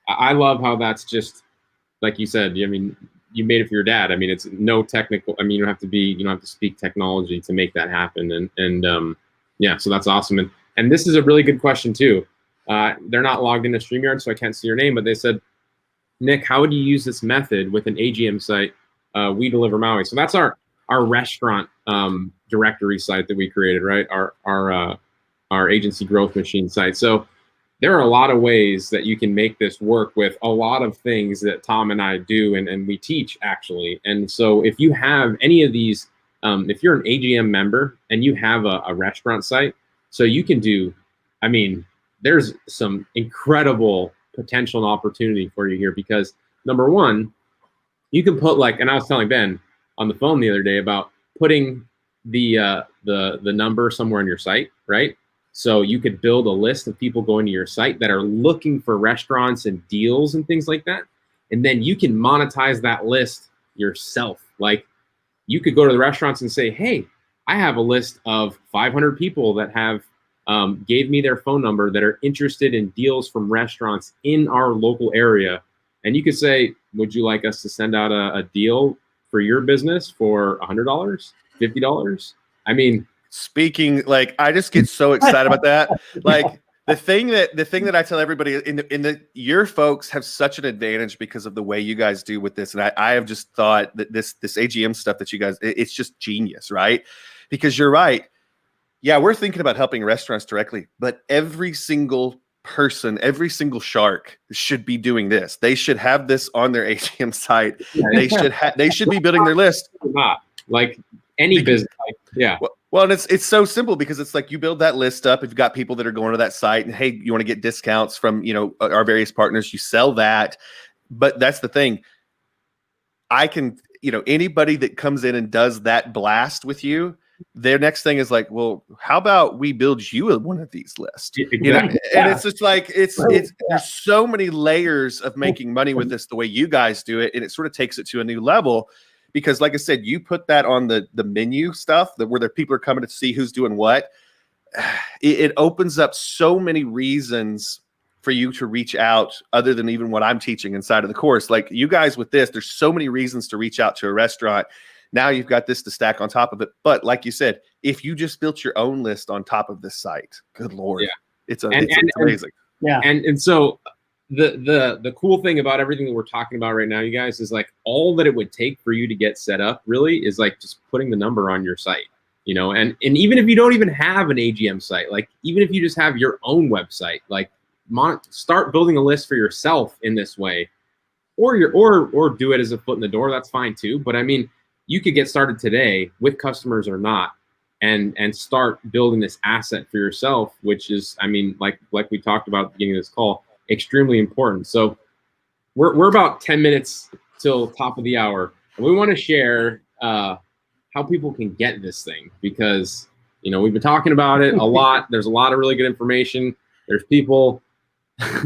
I love how that's just, like you said, I mean, you made it for your dad. I mean, it's no technical, I mean, you don't have to speak technology to make that happen. And yeah, so that's awesome. And this is a really good question too. They're not logged into StreamYard, so I can't see your name, but they said, Nick, how would you use this method with an AGM site, We Deliver Maui? So that's our restaurant directory site that we created, right? Our agency growth machine site. So there are a lot of ways that you can make this work with a lot of things that Tom and I do and we teach actually. And so if you have any of these, if you're an AGM member and you have a restaurant site, so you can do, I mean, there's some incredible potential and opportunity for you here because number one, you can put like, and I was telling Ben on the phone the other day about putting the number somewhere on your site, right? So you could build a list of people going to your site that are looking for restaurants and deals and things like that. And then you can monetize that list yourself. Like you could go to the restaurants and say, hey, I have a list of 500 people that have gave me their phone number that are interested in deals from restaurants in our local area. And you could say, would you like us to send out a deal for your business for $100, $50? I mean, speaking, like, I just get so excited about that. Like the thing that I tell everybody your folks have such an advantage because of the way you guys do with this. And I have just thought that this AGM stuff that you guys, it's just genius, right? Because you're right. Yeah, we're thinking about helping restaurants directly, but every single person, every single shark should be doing this. They should have this on their AGM site. They should be building their list. Not like any business. Like, yeah. Well, and it's so simple because it's like you build that list up. If you've got people that are going to that site and hey, you want to get discounts from our various partners, you sell that. But that's the thing. I can anybody that comes in and does that blast with you. Their next thing is like, well, how about we build you one of these lists? And it's just like it's there's so many layers of making money with this the way you guys do it, and it sort of takes it to a new level because, like I said, you put that on the menu stuff where the people are coming to see who's doing what. It opens up so many reasons for you to reach out other than even what I'm teaching inside of the course. Like you guys with this, there's so many reasons to reach out to a restaurant. Now you've got this to stack on top of it. But like you said, if you just built your own list on top of this site, good Lord, Yeah. it's amazing. Yeah. And so the cool thing about everything that we're talking about right now, you guys, is like all that it would take for you to get set up really is like just putting the number on your site, you know, and even if you don't even have an AGM site, like even if you just have your own website, like start building a list for yourself in this way, or do it as a foot in the door. That's fine too. But I mean, you could get started today with customers or not, and start building this asset for yourself, which is, I mean, like we talked about at the beginning of this call, extremely important. So we're about 10 minutes till top of the hour, and we want to share how people can get this thing, because, you know, we've been talking about it a lot. There's a lot of really good information. There's people.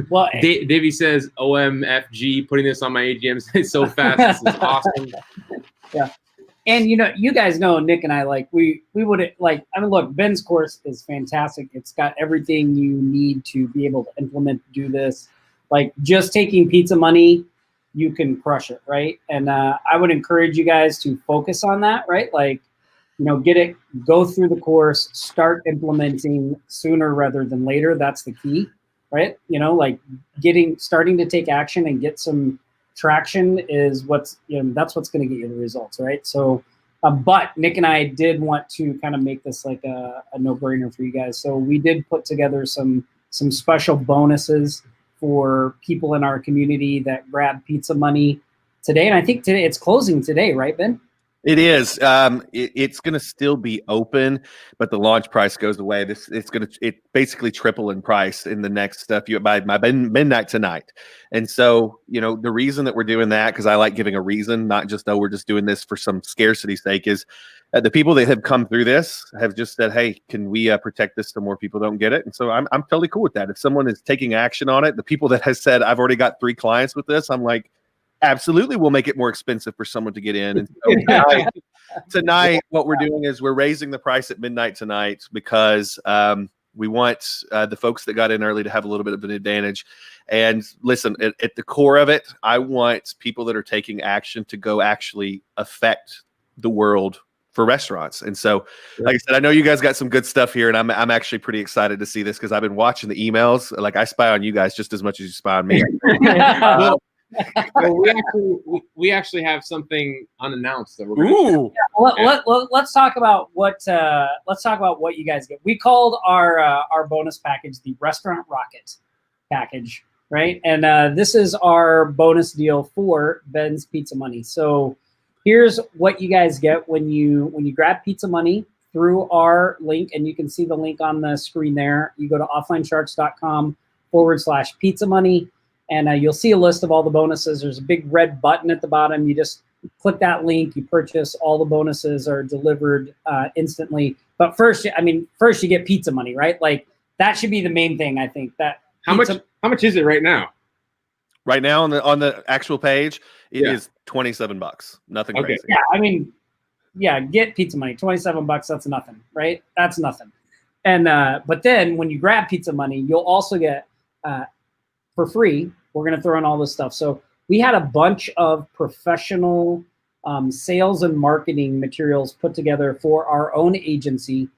Well, Davey says, OMFG, putting this on my AGM site so fast. This is awesome. Yeah. And, you know, you guys know, Nick and I, like, we would, like, I mean, look, Ben's course is fantastic. It's got everything you need to be able to implement, do this. Like, just taking pizza money, you can crush it, right? And I would encourage you guys to focus on that, right? Like, you know, go through the course, start implementing sooner rather than later. That's the key, right? You know, like starting to take action and get some traction is that's what's going to get you the results, right? So, but Nick and I did want to kind of make this like a no-brainer for you guys. So we did put together some special bonuses for people in our community that grab pizza money today. And I think today it's closing today, right, Ben? It is. It's going to still be open, but the launch price goes away. It basically triple in price in the next by midnight tonight. And so, you know, the reason that we're doing that, because I like giving a reason, not just, oh, we're just doing this for some scarcity sake, is the people that have come through this have just said, hey, can we protect this so more people don't get it? And so I'm totally cool with that. If someone is taking action on it, the people that has said, I've already got 3 clients with this, I'm like, absolutely, we'll make it more expensive for someone to get in. And so tonight, what we're doing is we're raising the price at midnight tonight, because we want the folks that got in early to have a little bit of an advantage. And listen, at the core of it, I want people that are taking action to go actually affect the world for restaurants. And so, like I said, I know you guys got some good stuff here, and I'm actually pretty excited to see this, because I've been watching the emails. Like, I spy on you guys just as much as you spy on me. Well, we actually have something unannounced that we're going to let's talk about what you guys get. We called our bonus package the Restaurant Rocket package, right? And this is our bonus deal for Ben's Pizza Money. So here's what you guys get when you grab Pizza Money through our link, and you can see the link on the screen there. You go to offlinesharks.com/pizza money. And you'll see a list of all the bonuses. There's a big red button at the bottom. You just click that link, you purchase, all the bonuses are delivered instantly. But first you get pizza money, right? Like, that should be the main thing, I think. That how much is it right now? Right now on the actual page, it is $27. Nothing crazy. Yeah, I mean, get pizza money. $27, that's nothing, right? That's nothing. And but then when you grab pizza money, you'll also get for free. We're going to throw in all this stuff. So we had a bunch of professional sales and marketing materials put together for our own agency,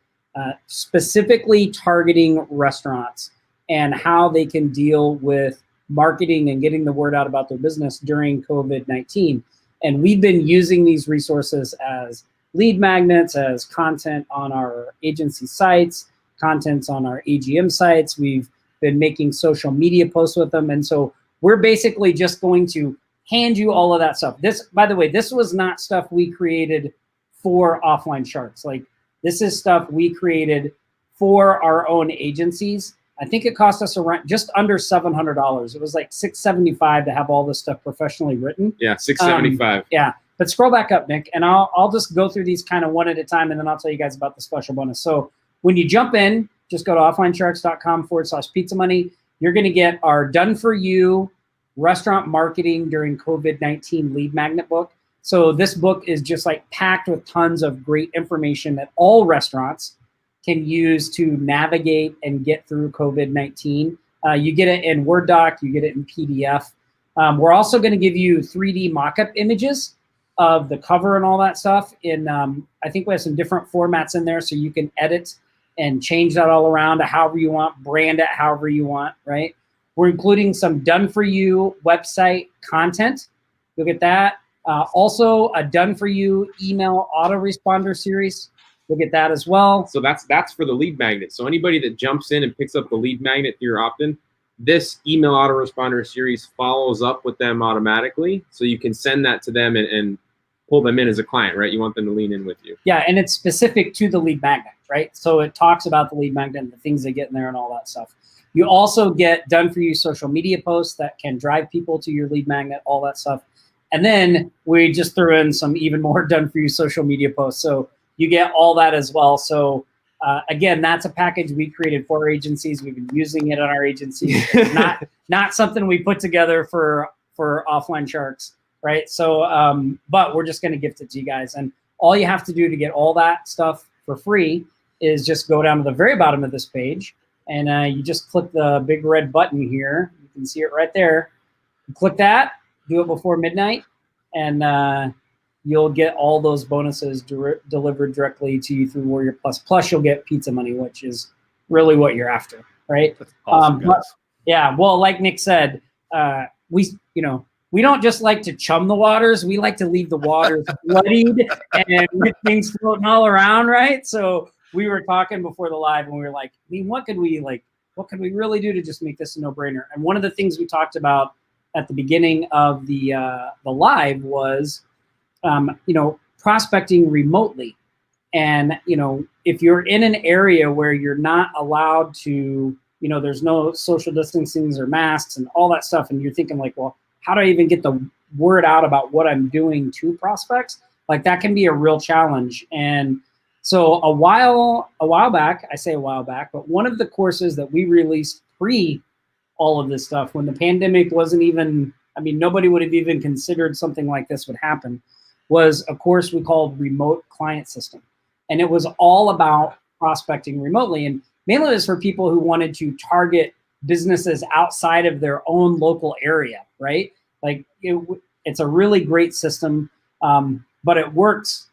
specifically targeting restaurants and how they can deal with marketing and getting the word out about their business during COVID-19. And we've been using these resources as lead magnets, as content on our agency sites, contents on our AGM sites. We've been making social media posts with them. And so we're basically just going to hand you all of that stuff. This, by the way, this was not stuff we created for Offline Sharks. Like, this is stuff we created for our own agencies. I think it cost us around just under $700. It was like $675 to have all this stuff professionally written. Yeah, $675. Yeah, but scroll back up, Nick, and I'll just go through these kind of one at a time, and then I'll tell you guys about the special bonus. So when you jump in, just go to offlinesharks.com/pizza money. You're going to get our Done For You Restaurant Marketing During COVID-19 Lead Magnet book. So this book is just like packed with tons of great information that all restaurants can use to navigate and get through COVID-19. You get it in Word doc, you get it in PDF. We're also going to give you 3D mock-up images of the cover and all that stuff. In I think we have some different formats in there, so you can edit and change that all around to however you want, brand it however you want, right? We're including some done-for-you website content. You'll get that. Also, a done-for-you email autoresponder series. You'll get that as well. So that's for the lead magnet. So anybody that jumps in and picks up the lead magnet through your opt-in, this email autoresponder series follows up with them automatically. So you can send that to them and pull them in as a client, right? You want them to lean in with you. Yeah, and it's specific to the lead magnet, right? So it talks about the lead magnet and the things they get in there and all that stuff. You also get done-for-you social media posts that can drive people to your lead magnet, all that stuff. And then we just threw in some even more done-for-you social media posts. So you get all that as well. So again, that's a package we created for our agencies. We've been using it on our agencies. not something we put together for Offline Sharks, right? So, but we're just going to gift it to you guys. And all you have to do to get all that stuff for free is just go down to the very bottom of this page, and you just click the big red button here. You can see it right there. You click that, do it before midnight, and you'll get all those bonuses delivered directly to you through Warrior Plus. Plus, you'll get pizza money, which is really what you're after, right? That's awesome, guys. Yeah, well, like Nick said, we don't just like to chum the waters. We like to leave the waters bloodied and with things floating all around, right? So we were talking before the live, and we were like, I mean, what could we really do to just make this a no-brainer? And one of the things we talked about at the beginning of the live was, prospecting remotely. And, if you're in an area where you're not allowed to, there's no social distancing or masks and all that stuff, and you're thinking like, well, how do I even get the word out about what I'm doing to prospects? Like, that can be a real challenge. And so a while back, but one of the courses that we released pre all of this stuff, when the pandemic wasn't even, nobody would have even considered something like this would happen, was a course we called Remote Client System. And it was all about prospecting remotely. And mainly it was for people who wanted to target businesses outside of their own local area, right? Like it's a really great system, but it works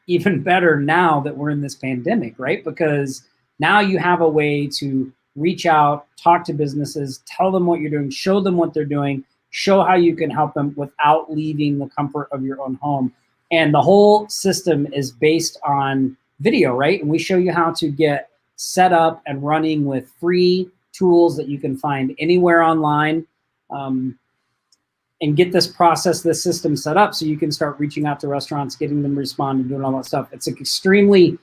even better now that we're in this pandemic, right? Because now you have a way to reach out, talk to businesses, tell them what you're doing, show them what they're doing, show how you can help them without leaving the comfort of your own home. And the whole system is based on video, right? And we show you how to get set up and running with free tools that you can find anywhere online, and get this system set up so you can start reaching out to restaurants, getting them to respond and doing all that stuff. It's an extremely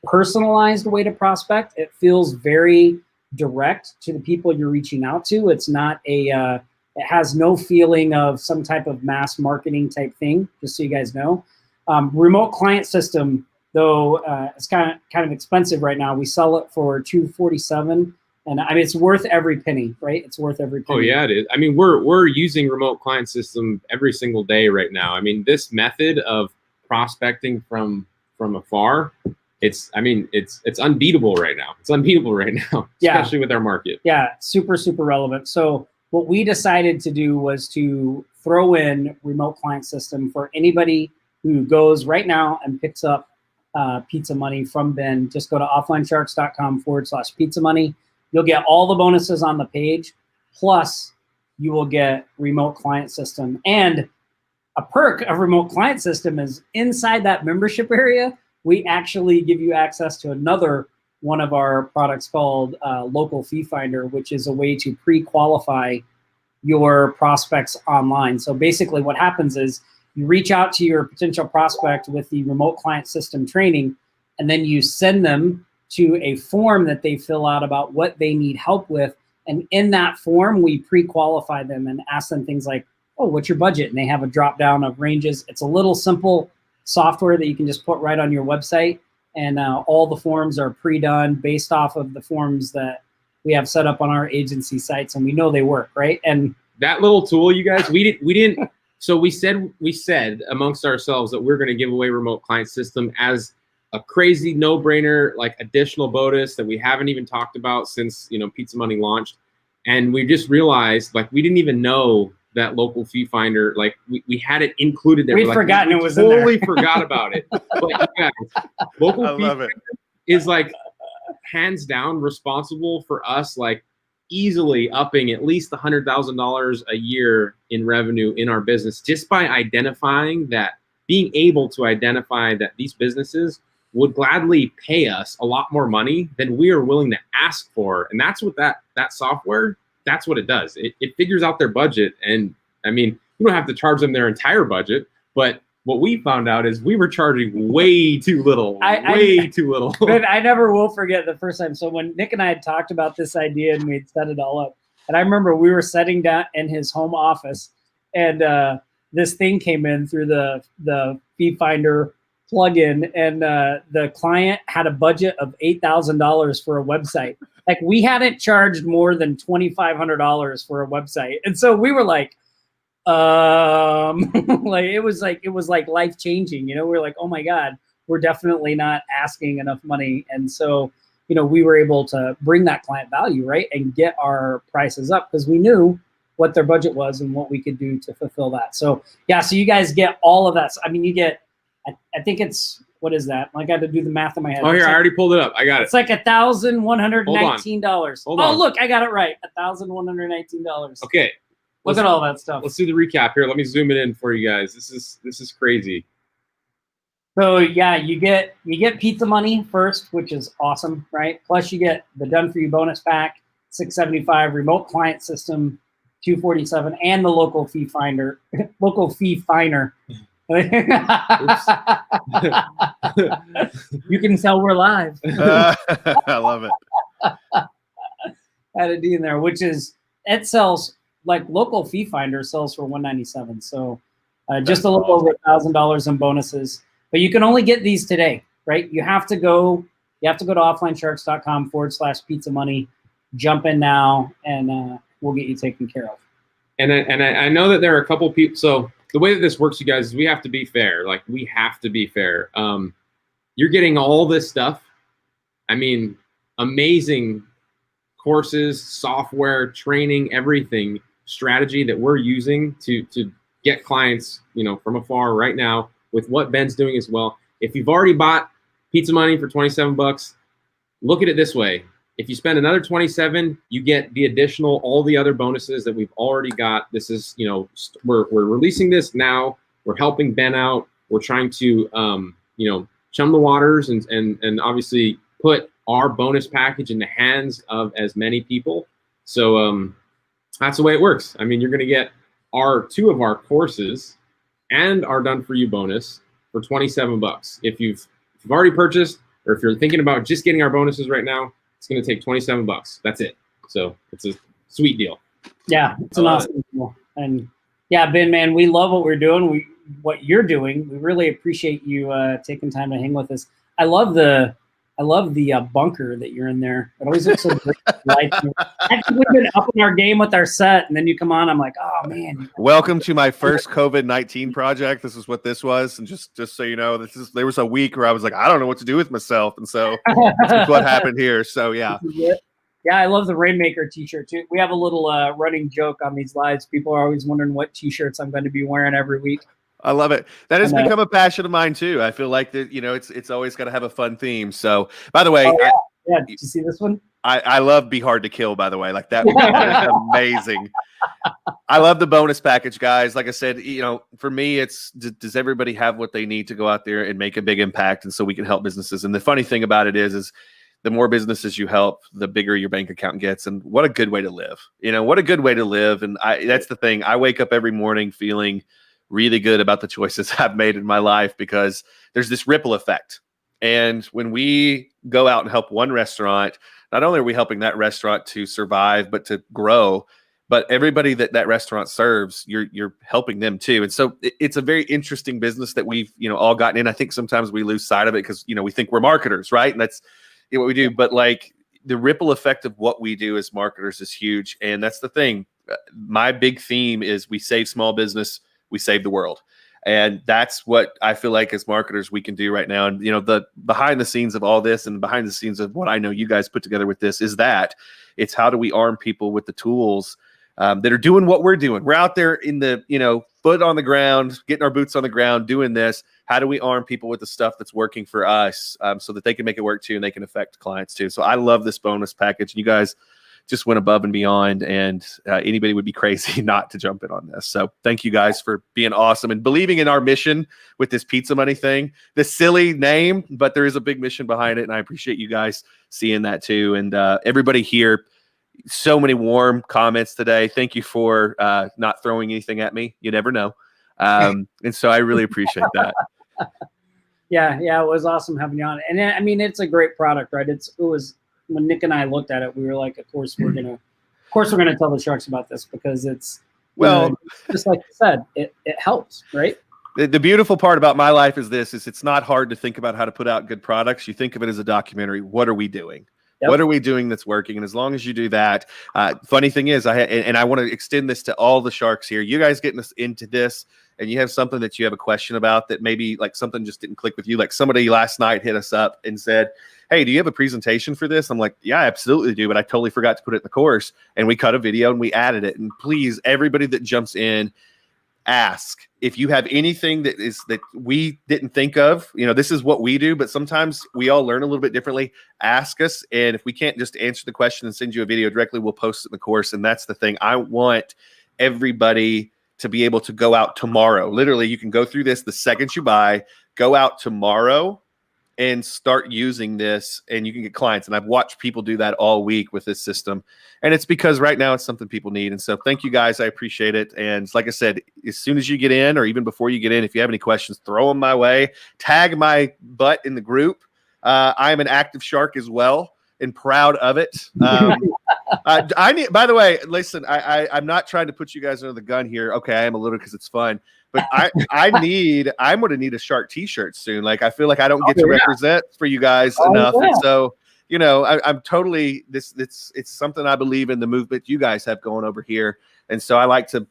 personalized way to prospect. It feels very direct to the people you're reaching out to. It's not it has no feeling of some type of mass marketing type thing, just so you guys know. Remote Client System, though, it's kind of expensive right now. We sell it for $247. And it's worth every penny, right? It's worth every penny. Oh yeah, it is. We're using Remote Client System every single day right now. This method of prospecting from afar, it's unbeatable right now. It's unbeatable right now, especially with our market. Yeah, super, super relevant. So what we decided to do was to throw in Remote Client System for anybody who goes right now and picks up pizza money from Ben. Just go to offlinesharks.com/pizza money. You'll get all the bonuses on the page, plus you will get Remote Client System. And a perk of Remote Client System is inside that membership area, we actually give you access to another one of our products called Local Fee Finder, which is a way to pre-qualify your prospects online. So basically what happens is you reach out to your potential prospect with the Remote Client System training, and then you send them to a form that they fill out about what they need help with. And in that form, we pre-qualify them and ask them things like, oh, what's your budget? And they have a drop down of ranges. It's a little simple software that you can just put right on your website. And all the forms are pre-done based off of the forms that we have set up on our agency sites, and we know they work, right? And that little tool, you guys, we didn't. So we said amongst ourselves that we're going to give away Remote Client System as a crazy no-brainer, like additional bonus that we haven't even talked about since Pizza Money launched. And we just realized, like, we didn't even know that local fee finder, like we had it included there. We'd We're like, forgotten we it was in there. totally forgot about it. But you guys, local I fee love it. is like hands down responsible for us, like easily upping at least $100,000 a year in revenue in our business, just by identifying that, being able to identify that these businesses would gladly pay us a lot more money than we are willing to ask for. And that's what that software, that's what it does. It figures out their budget. And I mean, you don't have to charge them their entire budget, but what we found out is we were charging way too little, way too little. But I never will forget the first time. So when Nick and I had talked about this idea and we'd set it all up, and I remember we were sitting down in his home office, and this thing came in through the Fee Finder plugin, and the client had a budget of $8,000 for a website. Like, we hadn't charged more than $2,500 for a website, and so we were like, like it was like life changing. You know, we're like, oh my God, we're definitely not asking enough money, and so we were able to bring that client value, right, and get our prices up because we knew what their budget was and what we could do to fulfill that. So yeah, so you guys get all of that. I mean, you get, I think it's, what is that? I got to do the math in my head. Oh, here, I already pulled it up. I got it. It's like $1,119. Hold Oh, on. look, I got it right. $1,119. Okay. Look at all that stuff. Let's do the recap here. Let me zoom it in for you guys. This is crazy. So yeah, you get pizza money first, which is awesome, right? Plus you get the Done For You bonus pack, $675, remote client system, $247, and the local fee finder. You can tell we're live. I love it. Had a D in there, which is, it sells, like local fee finder sells for $197. So just a little over $1,000 in bonuses. But you can only get these today, right? You have to go to offlinesharks.com/pizza money, jump in now, and we'll get you taken care of. And I know that there are a couple people. So the way that this works, you guys, is we have to be fair. Like, we have to be fair. You're getting all this stuff. I mean, amazing courses, software, training, everything, strategy that we're using to get clients, from afar right now with what Ben's doing as well. If you've already bought Pizza Money for $27, look at it this way. If you spend another $27, you get the additional, all the other bonuses that we've already got. This is, we're releasing this now. We're helping Ben out. We're trying to, chum the waters and obviously put our bonus package in the hands of as many people. So that's the way it works. I mean, you're going to get two of our courses and our Done For You bonus for $27. If you've already purchased, or if you're thinking about just getting our bonuses right now, it's going to take $27. That's it. So it's a sweet deal. Yeah, it's an awesome deal. And yeah, Ben, man, we love what we're doing. What you're doing. We really appreciate you taking time to hang with us. I love the bunker that you're in there. It always looks so great. Actually, we've been upping our game with our set, and then you come on. I'm like, oh man. Welcome to my first COVID-19 project. This is what this was, and just so you know, there was a week where I was like, I don't know what to do with myself, and so this is what happened here. So yeah. Yeah, I love the Rainmaker t-shirt too. We have a little running joke on these lives. People are always wondering what t-shirts I'm going to be wearing every week. I love it. That has become a passion of mine too. I feel like that, it's always got to have a fun theme. So, by the way, did you see this one? I love Be Hard to Kill, by the way. Like that is amazing. I love the bonus package, guys. Like I said, for me, it's does everybody have what they need to go out there and make a big impact, and so we can help businesses. And the funny thing about it is the more businesses you help, the bigger your bank account gets. And what a good way to live. What a good way to live. And that's the thing. I wake up every morning feeling really good about the choices I've made in my life, because there's this ripple effect. And when we go out and help one restaurant, not only are we helping that restaurant to survive, but to grow, but everybody that restaurant serves, you're helping them too. And so it's a very interesting business that we've, all gotten in. I think sometimes we lose sight of it because, we think we're marketers, right? And that's what we do. But like the ripple effect of what we do as marketers is huge. And that's the thing. My big theme is we save small business, we save the world. And that's what I feel like as marketers we can do right now. And, the behind the scenes of all this and behind the scenes of what I know you guys put together with this is that it's how do we arm people with the tools that are doing what we're doing. We're out there in the, foot on the ground, getting our boots on the ground, doing this. How do we arm people with the stuff that's working for us so that they can make it work too and they can affect clients too? So I love this bonus package. You guys just went above and beyond, and anybody would be crazy not to jump in on this. So thank you guys for being awesome and believing in our mission with this Pizza Money thing. The silly name, but there is a big mission behind it, and I appreciate you guys seeing that too. And everybody here, so many warm comments today. Thank you for not throwing anything at me. You never know. And so I really appreciate that. Yeah, it was awesome having you on. And I mean, it's a great product, right? It was when Nick and I looked at it, we were like, of course we're gonna tell the Sharks about this because it's just like you said, it helps, right? The beautiful part about my life is it's not hard to think about how to put out good products. You think of it as a documentary. What are we doing? Yep. What are we doing that's working? And as long as you do that, funny thing is, I want to extend this to all the Sharks here. You guys getting us into this, and you have something that you have a question about that maybe like something just didn't click with you. Like somebody last night hit us up and said, "Hey, do you have a presentation for this?" I'm like, "Yeah, I absolutely do, but I totally forgot to put it in the course." And we cut a video and we added it. And please, everybody that jumps in, ask if you have anything that we didn't think of. This is what we do, but sometimes we all learn a little bit differently. Ask us, and if we can't just answer the question and send you a video directly, we'll post it in the course. And that's the thing. I want everybody to be able to go out tomorrow. Literally, you can go through this the second you buy, go out tomorrow and start using this, and you can get clients. And I've watched people do that all week with this system. And it's because right now it's something people need. And so thank you guys. I appreciate it. And like I said, as soon as you get in, or even before you get in, if you have any questions, throw them my way. Tag my butt in the group. I'm an active Shark as well and proud of it. I need, by the way, listen, I'm not trying to put you guys under the gun here. Okay, I am a little because it's fun. But I'm going to need a Shark t-shirt soon. Like, I feel like I don't get to represent for you guys enough. Yeah. And so, I'm totally it's something I believe in, the movement you guys have going over here. And so I like to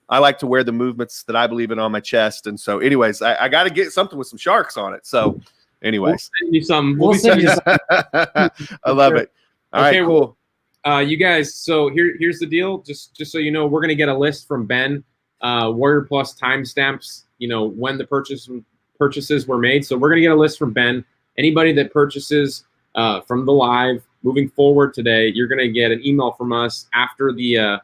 wear the movements that I believe in on my chest. And so anyways, I got to get something with some sharks on it. So anyways, we'll send you some. We'll send you some. I love it. All right, cool. You guys, so here's the deal. Just so you know, we're going to get a list from Ben. Warrior Plus timestamps, when the purchases were made. So we're going to get a list from Ben. Anybody that purchases from the live moving forward today, you're going to get an email from us after the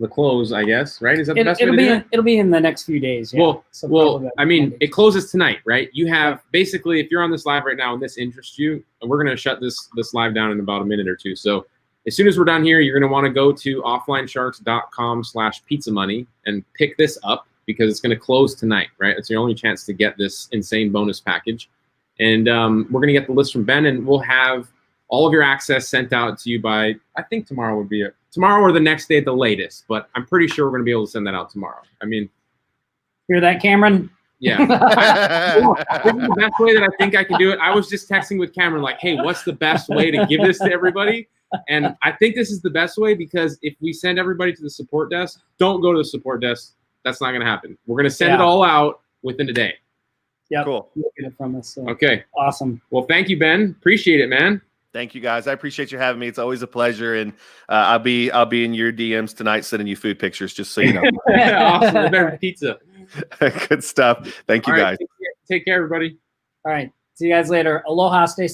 close, I guess, right? Is that the best way to do it? It'll be in the next few days. Yeah. Well, I mean, it closes tonight, right? You have basically, if you're on this live right now and this interests you, and we're going to shut this live down in about a minute or two. So as soon as we're done here, you're going to want to go to offlinesharks.com/pizzamoney and pick this up because it's going to close tonight, right? It's your only chance to get this insane bonus package. And we're going to get the list from Ben, and we'll have all of your access sent out to you by, I think tomorrow would be tomorrow or the next day at the latest, but I'm pretty sure we're going to be able to send that out tomorrow. I mean, hear that, Cameron? Yeah. This is the best way that I think I can do it. I was just texting with Cameron like, hey, what's the best way to give this to everybody? And I think this is the best way, because if we send everybody to the support desk, don't go to the support desk. That's not going to happen. We're going to send it all out within a day. Yeah. Cool. You'll get it from us. So. Okay. Awesome. Well, thank you, Ben. Appreciate it, man. Thank you, guys. I appreciate you having me. It's always a pleasure, and I'll be in your DMs tonight, sending you food pictures, just so you know. Awesome. Better pizza. Good stuff. Thank you, guys. Take care, everybody. All right. See you guys later. Aloha. Stay safe.